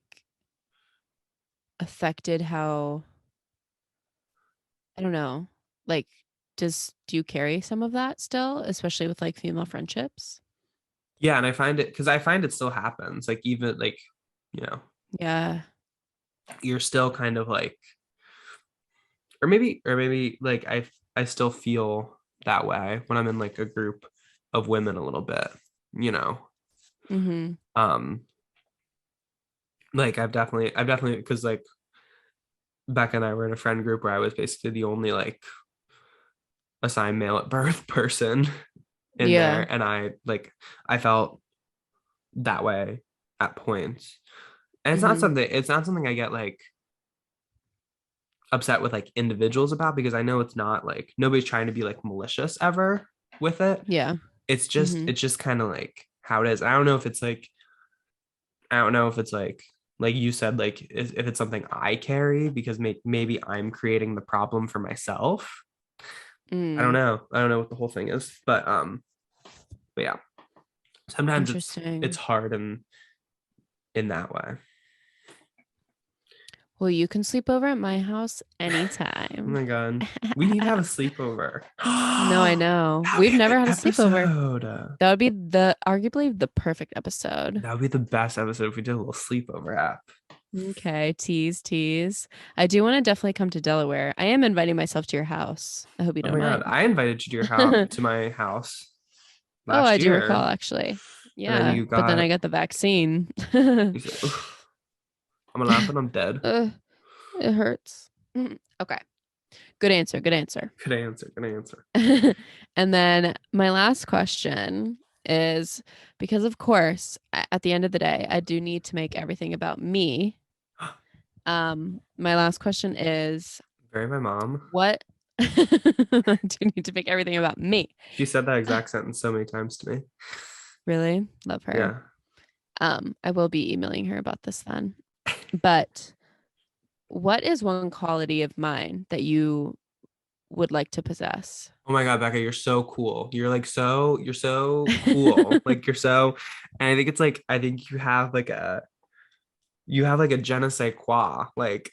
affected how, I don't know, like do you carry some of that still, especially with like female friendships? Yeah, and I find it because I find it still happens. Like even like, you know, Yeah. you're still kind of like or maybe like I still feel that way when I'm in like a group of women a little bit, you know. Mm-hmm. Um like I've definitely because like Becca and I were in a friend group where I was basically the only like assigned male at birth person in there Yeah. and I felt that way at points. And Mm-hmm. it's not something I get like upset with like individuals about because I know it's not like nobody's trying to be like malicious ever with it. Yeah. Mm-hmm. It's just kind of like how it is. I don't know if it's like I don't know if it's like you said like if it's something I carry because maybe I'm creating the problem for myself. I don't Mm. know. I don't know what the whole thing is, but yeah. Sometimes it's Interesting. hard in that way. Well, you can sleep over at my house Oh anytime. my god. We need to have a sleepover. No, I That know. would We've be a good never had a sleepover. episode. That would be the arguably the perfect episode. That would be the best episode if we did a little sleepover app. Okay, tease, tease. I do want to definitely come to Delaware. I am inviting myself to your house. I hope you Oh don't my god, mind. I invited you to your house to my house Oh, I last do recall year, actually. and then Yeah, you but then I got got the vaccine. you said, "Oof, I'm gonna laugh when I'm dead." Ugh, it hurts. Okay. Good answer. Good answer. Good answer. Good answer. And then my last question is because, of course, at the end of the day, I do need to make everything about me. My last question is Bury my mom. what I do need to make everything about me. She said that exact sentence so many times to me. Really? Love her. Yeah. I will be emailing her about this then. But what is one quality of mine that you would like to possess? Oh my God, Becca, you're so cool. You're so cool. Like you're so, and I think it's like, I think you have like a je ne sais quoi, like,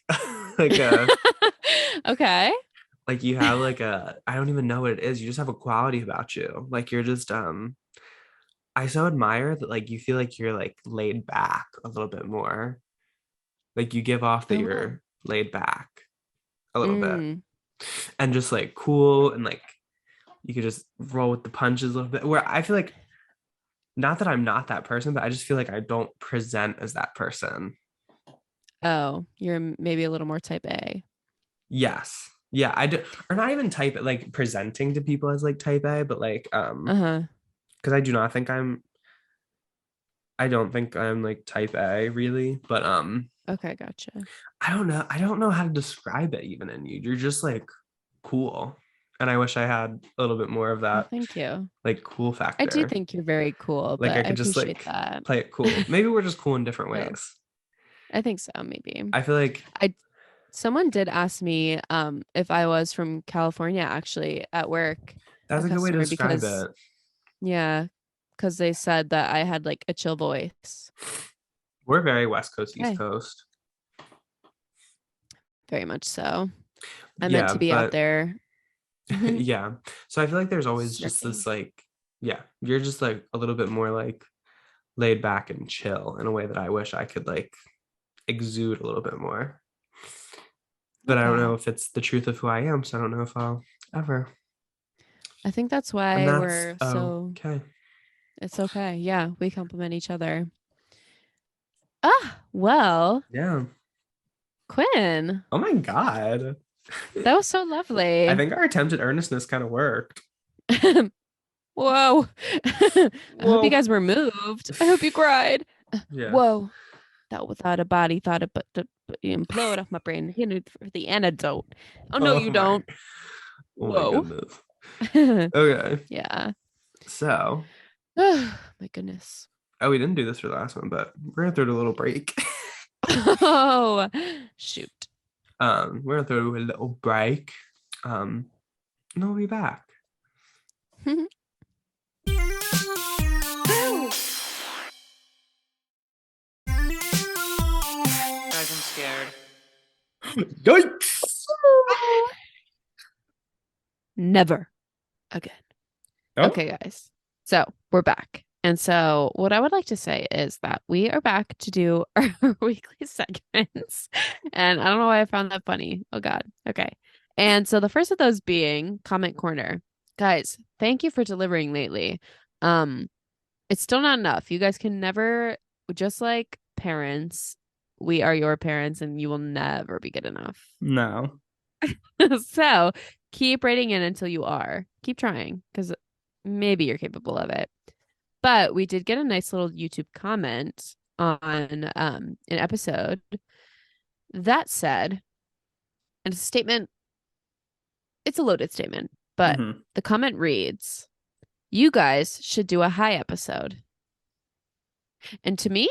like a, Okay. like you have like a, I don't even know what it is. You just have a quality about you. Like you're just, I so admire that like you feel like you're like laid back a little bit more. Like you give off that Oh, wow. you're laid back a little bit Mm, and just like cool and like you could just roll with the punches a little bit. Where I feel like not that I'm not that person, but I just feel like I don't present as that person. oh, you're maybe a little more type A. Yes. Yeah, I do or not even type like presenting to people as like type A, but like Uh-huh. because I don't think I'm like type A really, but Okay, gotcha. I don't know. I don't know how to describe it even in you. You're just like cool. And I wish I had a little bit more of Well, that thank you. like cool I do factor. think you're very cool, Like I but I could just appreciate like that. play it cool. Maybe we're just cool in different Well, ways. I think so, maybe. I feel like I Someone did ask me if I was from California actually at work, a that's a good way to customer, describe because it. yeah, because they said that I had like a chill voice. We're very West Coast, East Okay, Coast. very much so. I meant Yeah, to be out but there. Mhm. yeah. So I feel like there's always just Surfing. this like, yeah, you're just like a little bit more like laid back and chill in a way that I wish I could like exude a little bit more. But Love I don't know that. if it's the truth of who I am, so I don't know if I'll ever. I think that's And why that's we're so, okay. it's okay. Yeah, we compliment each other. Ah, well, Yeah. Quinn, Oh my God. that was so I lovely. think our attempted earnestness kind of worked. Whoa. I hope you Whoa. guys were moved. I hope you cried. Yeah. Whoa. That without a body thought it but implode off my brain. You know, for the antidote. Oh no, Oh you my. don't. Oh my Whoa. goodness. Okay. Yeah. So, Oh my goodness. oh, we didn't do this for the last one, but we're gonna throw it a little break. Oh shoot. We're gonna throw a little break. And then we'll be back. Guys, I'm scared. Yikes! Never again. Oh, Okay, guys. So we're back. And so what I would like to say is that we are back to do our weekly segments. And I don't know why I found that funny. Oh God. Okay. And so the first of those being comment corner. Guys, thank you for delivering lately. Um, it's still not enough. You guys can never, just like parents, we are your parents and you will never be good enough. no. So keep writing in until you are. Keep trying because maybe you're capable of it. But we did get a nice little YouTube comment on an episode that said, and it's a statement, it's a loaded statement, but Mhm. the comment reads, "You guys should do a high episode." And to me,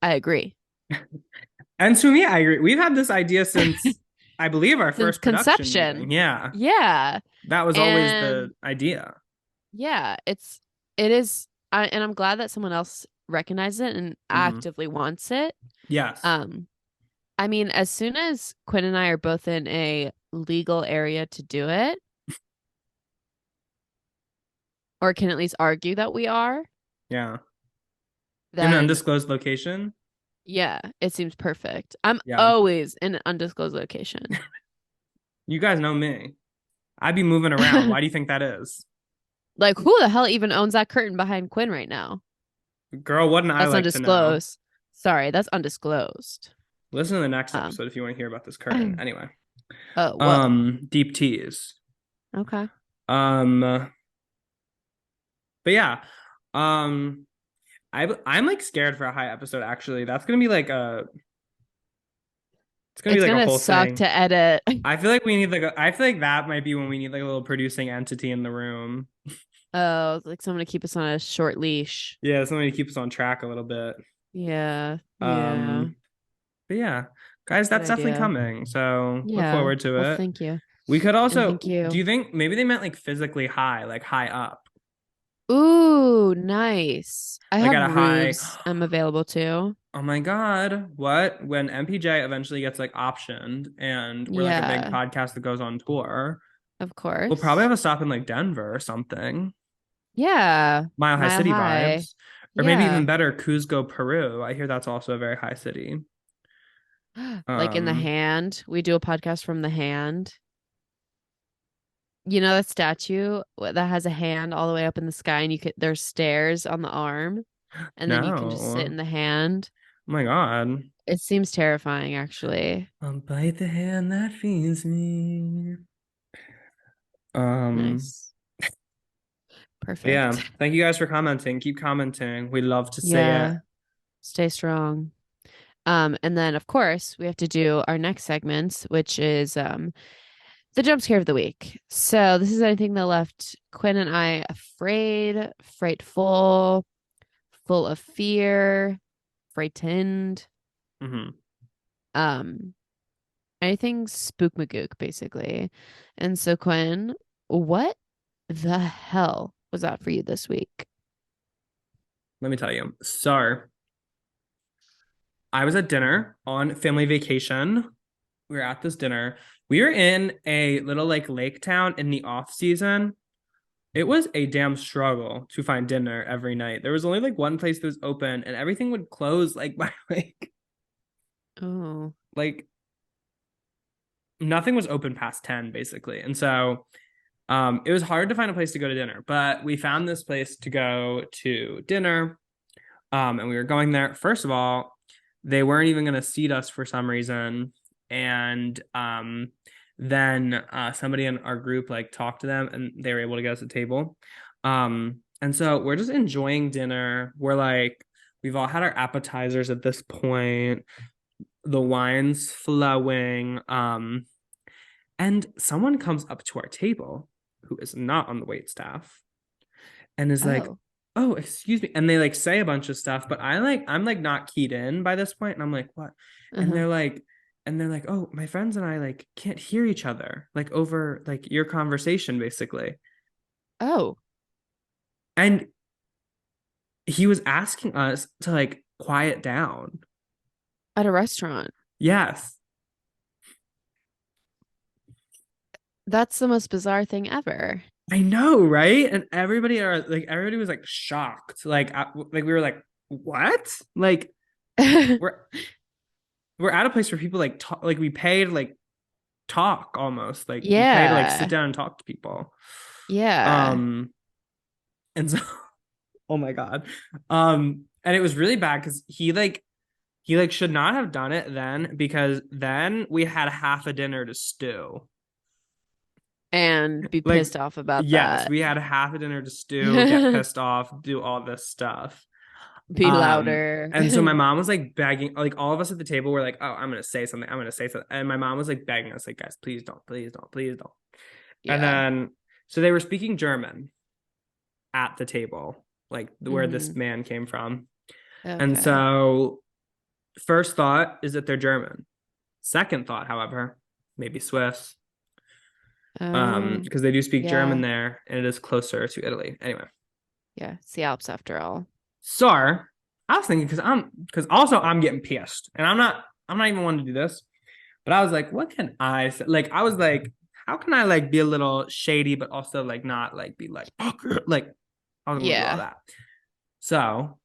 I agree. And to me, I agree. We've had this idea since I believe our Since first production conception. meeting. Yeah. Yeah. That was always the And idea. yeah, it is and I'm glad that someone else recognizes it and Mhm. actively wants it. Yes. I mean, as soon as Quinn and I are both in a legal area to do it, or can at least argue that we are, Yeah. In an then undisclosed location. yeah, it seems perfect. I'm Yeah. always in an undisclosed location. You guys know me. I'd be moving around. Why do you think that is? Like, who the hell even owns that curtain behind Quinn right now? Girl, wouldn't I That's like to know? undisclosed. Sorry, that's undisclosed. Listen to the next Um, episode if you want to hear about this curtain. Anyway. oh, whoa. Deep tease. Okay. But yeah. Um, I'm like scared for a high episode actually. That's gonna be like a it's gonna be It's like a gonna whole suck thing. to edit. I feel like we need like I feel like that might be when we need like a little producing entity in the room. Oh, like someone to keep us on a short leash. Yeah, somebody to keep us on track a little bit. Yeah. Yeah. Um, but yeah, guys, Good that's definitely idea. coming. So look Yeah. forward to Well, it. thank you. We could And also, thank do you. you think maybe they meant like physically high, like high up, Ooh, nice. I like have at a high? roofs I'm available to. Oh my God, what? When MPJ eventually gets like optioned and we're like a big Yeah, podcast that goes on tour, of we'll probably course. have a stop in like Denver or something. Yeah. Mile High Mile City High. vibes. Or maybe Yeah. even better, Cuzco, Peru. I hear that's also a very high city. Like in the Um, hand. We do a podcast from the hand. You know that statue that has a hand all the way up in the sky and there's stairs on the arm and then you can just sit no. in the hand. Oh my God. It seems terrifying, actually. I'll bite the hand that feeds me. Um, Nice. yeah. Perfect. Thank you guys for commenting. Keep commenting. We love to say it. Yeah. Stay strong. And then of course we have to do our next segments, which is The jump scare of the week. So this is anything that left Quinn and I afraid, frightful, full of fear, frightened. Mm-hmm. Um, anything spook magook, basically. And so, Quinn, what the hell was that for you this week? Let me tell you. So I was at dinner on family vacation. We were at this dinner. We were in a little like lake town in the off season. It was a damn struggle to find dinner every night. There was only like one place that was open, and everything would close like by Oh, like nothing was open past 10 basically. And so it was hard to find a place to go to dinner, but we found this place to go to dinner. And we were going there. First of all, they weren't even going to seat us for some reason. And then somebody in our group like talked to them and they were able to get us a table. And so we're just enjoying dinner. We're like, we've all had our appetizers at this point, the wine's flowing. And someone comes up to our table who is not on the wait staff and is like, oh, oh, excuse me. And they like say a bunch of stuff, but I'm like not keyed in by this point. And I'm like, what? And uh-huh. they're like, oh, my friends and I like can't hear each other, like over like your conversation, basically. Oh, And he was asking us to like quiet down. at a restaurant. Yes. That's the most bizarre thing ever. I know, right? And everybody was like shocked. Like we were like, what? Like we're we're at a place where people like talk, like we pay to like talk almost. Like we pay to like sit Yeah. down and talk to people. Yeah. Um and so oh my God. And it was really bad because he should not have done it then because then we had half a dinner to stew. And be Like, pissed off about yes, that. we had half a dinner to stew, get pissed off, do all this stuff. Be louder. And so my mom was like begging, like all of us at the table were like, oh, I'm gonna say something, I'm gonna say something. And my mom was like begging us, like, guys, please don't, please don't, please don't. And Yeah. then so they were speaking German at the table, like where this Hmm. man came from. And Okay. so first thought is that they're German. Second thought, however, maybe Swiss. Oh, Because they do speak German yeah. there and it is closer to Italy. Anyway. Yeah. It's the Alps after all. So I was thinking because also I'm getting pissed. And I'm not even wanting to do this, but I was like, what can I say? Like I was like, how can I like be a little shady, but also like not like be like like I was gonna do all Yeah. that. So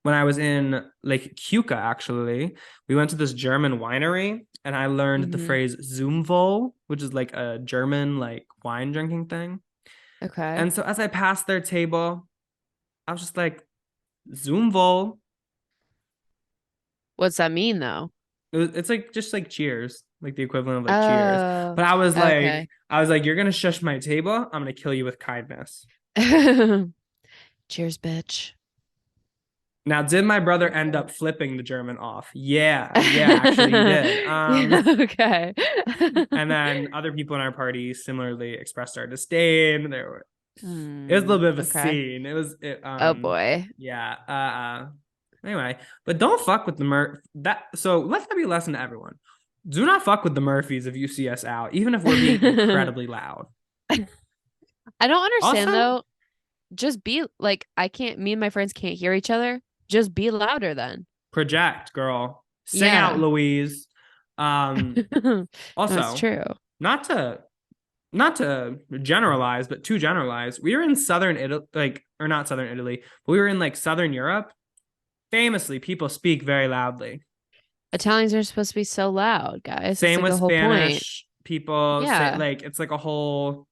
when I was in like Cuca, actually, we went to this German winery and I learned the Hmm. phrase Zoomvol, which is like a German like wine drinking thing. Okay. And so as I passed their table, I was just like, Zoomvol. What's that mean though? It's like just like cheers, like the equivalent of like cheers. Oh, But okay. I was like, you're gonna shush my table. I'm gonna kill you with kindness. Cheers, bitch. Now, did my brother end up flipping the German off? Yeah, actually he did. Yeah, okay. And then other people in our party similarly expressed our disdain. It was a little bit of a Okay. scene. Oh boy. Yeah. Anyway, but don't fuck with the so let that be a lesson to everyone. Do not fuck with the Murphys if you see us out, even if we're being incredibly loud. I don't understand Also, though. Just be like, me and my friends can't hear each other. Just be louder then. project, girl. Sing out, Yeah. Louise. Um, That's also, true. not to not to generalize, but to generalize, we were in southern Italy, like, or not southern Italy, but we were in like southern Europe. Famously, people speak very loudly. Italians are supposed to be so loud, guys. That's Same like with the whole point. Spanish people say Yeah. like it's like a whole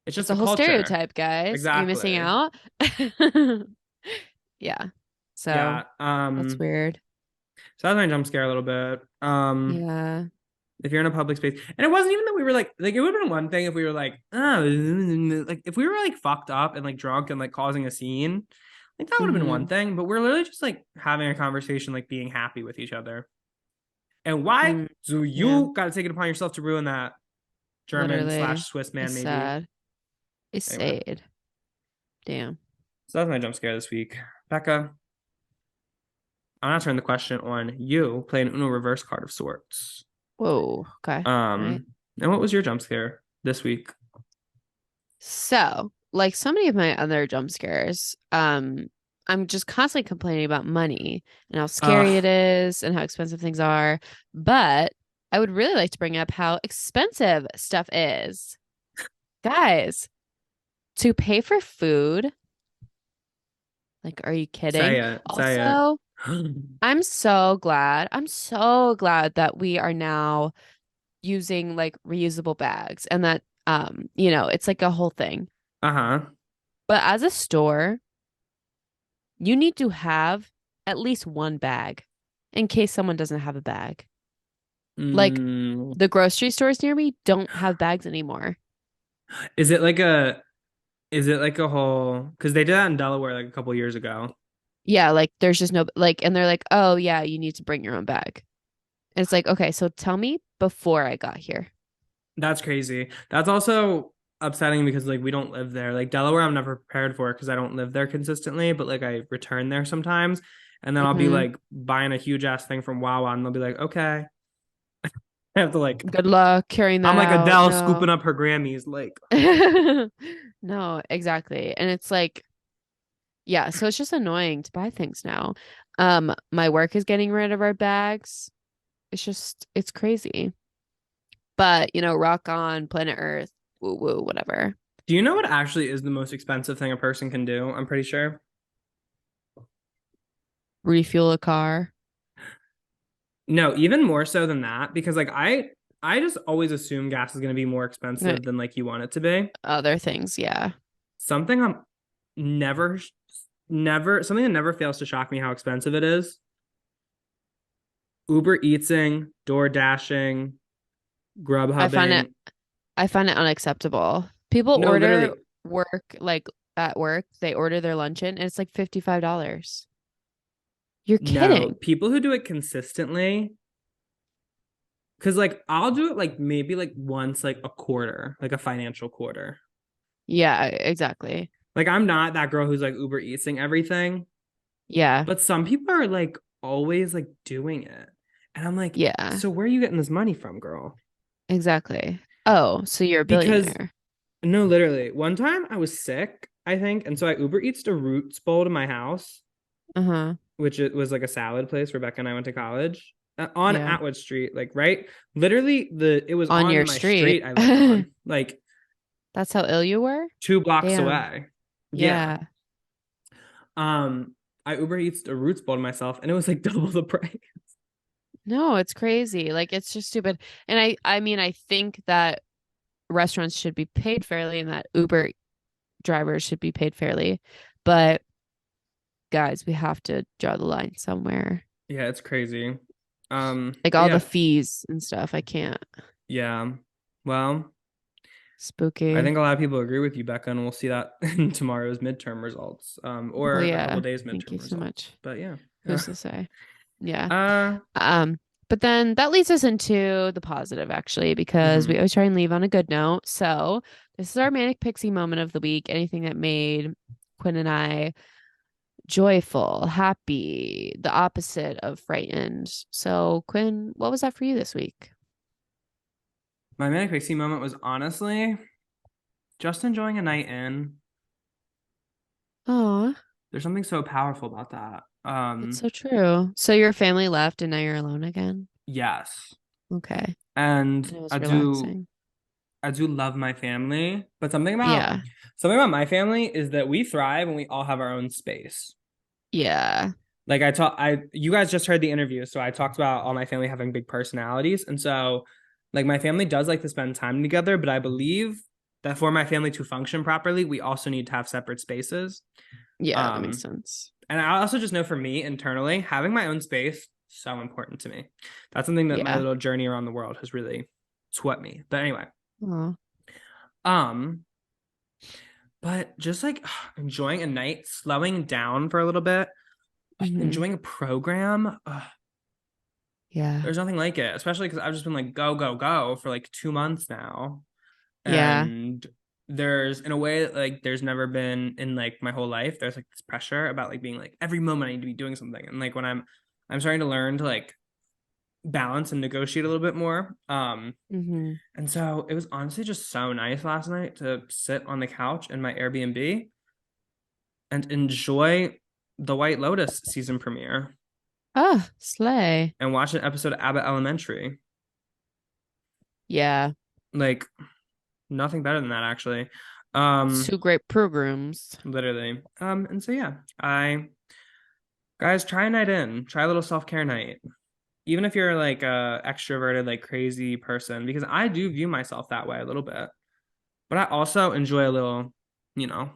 it's It's just a a whole culture. stereotype, guys. Are you missing Exactly. out? Yeah. So Yeah. that's weird. So that was my jump scare a little bit. Yeah. If you're in a public space, and it wasn't even that we were like it would have been one thing if we were like, oh, like if we were like fucked up and like drunk and like causing a scene, like that would have been one Hmm. thing. But we're literally just like having a conversation, like being happy with each other. And why Mm, do yeah. you got to take it upon yourself to ruin that? German Literally. slash Swiss man, It's maybe. sad. It's Anyway, sad. Damn. so that was my jump scare this week. Becca, I'm gonna turn the question on you. Play an Uno reverse card of sorts. Whoa. Okay. All right. And what was your jump scare this week? So, like so many of my other jump scares, I'm just constantly complaining about money and how scary it is and how expensive things are. But I would really like to bring up how expensive stuff is. Guys, to pay for food, like, are you kidding? Say it. Say it. Also, I'm so glad that we are now using like reusable bags and that it's like a whole thing. Uh-huh. But as a store, you need to have at least one bag in case someone doesn't have a bag. Like Mm. the grocery stores near me don't have bags anymore. Is it like a whole, because they did that in Delaware like a couple years ago. Yeah, like there's just no like, and they're like, oh yeah, you need to bring your own bag. And it's like, okay, so tell me before I got here. That's crazy. That's also upsetting because like we don't live there. Like Delaware, I'm never prepared for because I don't live there consistently, but like I return there sometimes. And then I'll be Hmm. like buying a huge ass thing from Wawa and they'll be like, okay. I have to like, Good luck carrying I'm that like out. Adele scooping No. up her Grammys. Like, No, exactly. And it's like, yeah, so it's just annoying to buy things now. My work is getting rid of our bags. It's crazy. But, rock on planet Earth, woo woo, whatever. do you know what actually is the most expensive thing a person can do? I'm pretty sure. Refuel a car. No, even more so than that, because like I just always assume gas is gonna be more Uh, expensive than like you want it to be. Other things, yeah. Something I'm never never something that never fails to shock me how expensive it is. Uber Eatsing, Door Dashing, Grub I find it Hubbing. I find it unacceptable. People No, order literally. work like at work, they order their lunch in and it's like $55. You're No. kidding. People who do it consistently, because like I'll do it like maybe like once like a quarter, like a financial quarter. Yeah, exactly. Like I'm not that girl who's like Uber Eatsing everything, Yeah. but some people are like always like doing it. And I'm like, Yeah. so where are you getting this money from, girl? Exactly. Oh, so you're a Because billionaire. no, literally, one time I was sick, I think, and so I Uber Eats a Roots Bowl to my house, Uh-huh. which it was like a salad place. Rebecca and I went to college on Yeah. Atwood Street, like right, literally it was On your on my street. street I lived on, like That's how ill you were? 2 blocks Damn. away. Yeah. Yeah. I Uber Eats a Roots Bowl to myself, and it was like double the price. No, it's crazy. Like it's just stupid. And I mean, I think that restaurants should be paid fairly and that Uber drivers should be paid fairly. But guys, we have to draw the line somewhere. Yeah, it's crazy. Like But all the yeah, fees and stuff. I can't. yeah. Well, I Spooky. think a lot of people agree with you, Becca, and we'll see that in tomorrow's midterm results, Well, or a couple yeah. days Thank you midterm so results. much. But yeah. Who's to say? Yeah. Uh, Um, but then that leads us into the positive, actually, because we mhm. always try and leave on a good note. So this is our manic pixie moment of the week. Anything that made Quinn and I joyful, happy, the opposite of frightened. So, Quinn, what was that for you this week? My manic pixie moment was honestly just enjoying a night in. Oh, There's something so powerful about that. that's so true. So your family left and now you're alone again? Yes. Okay. And And it was I relaxing. do love my family, but Yeah. something about my family is that we thrive when we all have our own space. Yeah. Like you guys just heard the interview, so I talked about all my family having big personalities, and so like my family does like to spend time together, but I believe that for my family to function properly, we also need to have separate spaces. Yeah, that makes Um, sense. and I also just know for me internally, having my own space so important to me. That's something that my Yeah. little journey around the world has really swept me. But anyway, Aw. um, but just like enjoying a night, slowing down for a little bit, Hmm. enjoying a program. Yeah. There's nothing like it, especially because I've just been like go, go, go for like 2 months now. Yeah. And there's, in a way, like there's never been in like my whole life, there's like this pressure about like being like every moment I need to be doing something. And like when I'm starting to learn to like balance and negotiate a little bit more. Mm-hmm. And so it was honestly just so nice last night to sit on the couch in my Airbnb and enjoy the White Lotus season premiere Oh, slay. and watch an episode of Abbott Elementary. Yeah. Like nothing better than that, actually. Two great programs. Literally. And so yeah, guys, try a night in, try a little self-care night. Even if you're like a extroverted, like crazy person, because I do view myself that way a little bit. But I also enjoy a little, you know,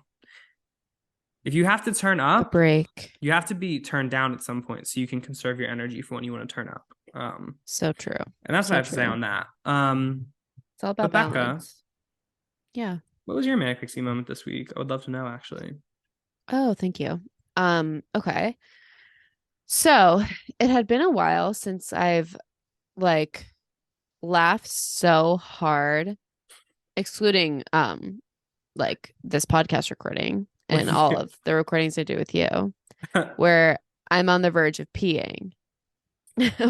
if you have to turn A up, break. you have to be turned down at some point so you can conserve your energy for when you want to turn up. So true. And that's So what I have to say true. on that. It's all about But Becca, balance. Yeah. what was your manic pixie moment this week? I would love to know, actually. Oh, thank you. Okay. So it had been a while since I've like laughed so hard, excluding like this podcast recording and all of the recordings I do with you, where I'm on the verge of peeing.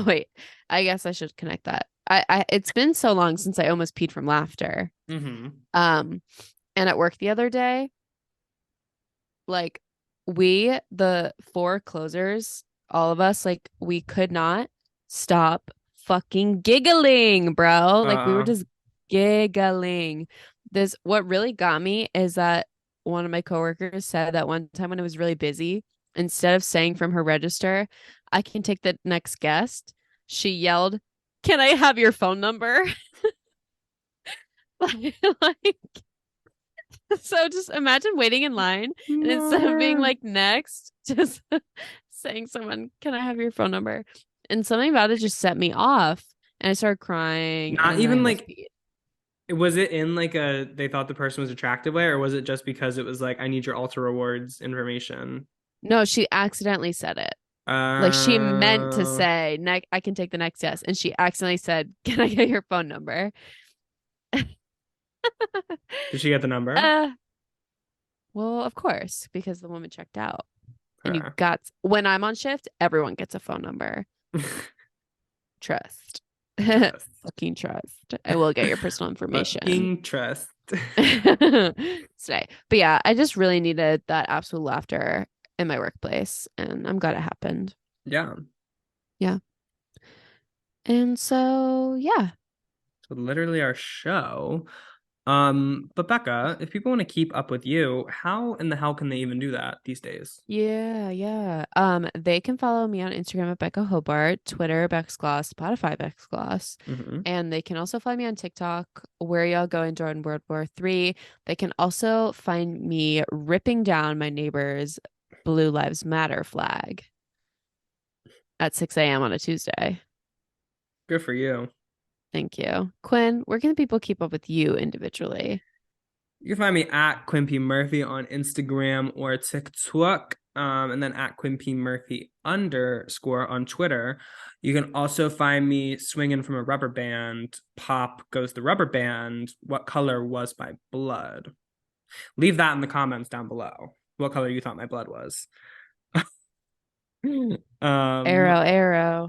Wait, I guess I should connect that. I it's been so long since I almost peed from laughter. Mm-hmm. And at work the other day, like the four closers, all of us, like we could not stop fucking giggling, bro. Like we were just giggling. What really got me is that one of my coworkers said that one time when it was really busy, instead of saying from her register, I can take the next guest, she yelled, "Can I have your phone number?" like so just imagine waiting in line and instead of being like next, just saying someone, "Can I have your phone number?" And something about it just set me off and I started crying. Not and even I like, was it in like they thought the person was attractive way, or was it just because it was like, I need your Ultra Rewards information? No, she accidentally said it. Like she meant to say, I can take the next guest. And she accidentally said, "Can I get your phone number?" Did she get the number? Well, of course, because the woman checked out. And Okay. when I'm on shift, everyone gets a phone number. Trust. Trust. Fucking trust. I will get your personal information. Fucking trust. Today. But yeah, I just really needed that absolute laughter in my workplace, and I'm glad it happened. Yeah. Yeah. And so, yeah. So literally our show. But Becca, if people want to keep up with you, how in the hell can they even do that these days? Yeah. They can follow me on Instagram at Becca Hobart, Twitter, Bex Gloss, Spotify, Bex Gloss. Mm-hmm. And they can also find me on TikTok, Where Y'all Going During World War III. They can also find me ripping down my neighbor's Blue Lives Matter flag at 6 a.m. on a Tuesday. Good for you. Thank you. Quinn, where can people keep up with you individually? You can find me at Quinn P. Murphy on Instagram or TikTok. And then at Quinn P. Murphy _ on Twitter. You can also find me swinging from a rubber band. Pop goes the rubber band. What color was my blood? Leave that in the comments down below. What color you thought my blood was. Arrow.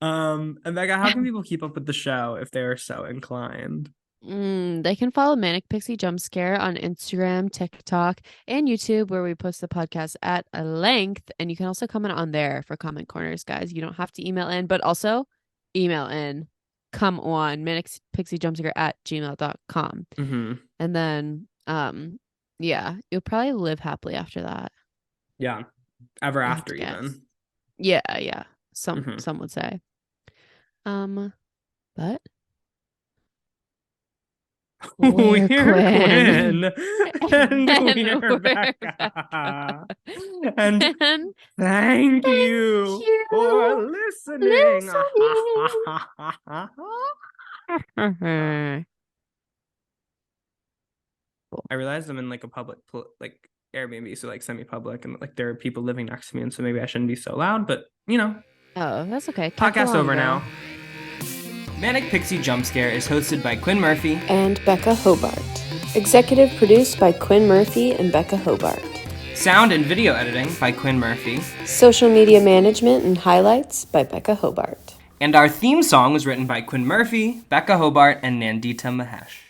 And Becca, how can people keep up with the show if they are so inclined? They can follow Manic Pixie Jump Scare on Instagram, TikTok, and YouTube, where we post the podcast at a length. And you can also comment on there for comment corners, guys. You don't have to email in, but also email in. Come on, manicpixiejumpscare@gmail.com. Mm-hmm. And then, yeah, you'll probably live happily after that. Yeah, ever I have after to guess. even. Yeah. Some would say. But we're Quinn. And And we're Becca. And thank you for listening. I realized I'm in like a public like Airbnb, so like semi-public, and like there are people living next to me, and so maybe I shouldn't be so loud, but you know. Oh, that's okay. Podcast over now. Manic Pixie Jump Scare is hosted by Quinn Murphy and Becca Hobart. Executive produced by Quinn Murphy and Becca Hobart. Sound and video editing by Quinn Murphy. Social media management and highlights by Becca Hobart. And our theme song was written by Quinn Murphy, Becca Hobart, and Nandita Mahesh.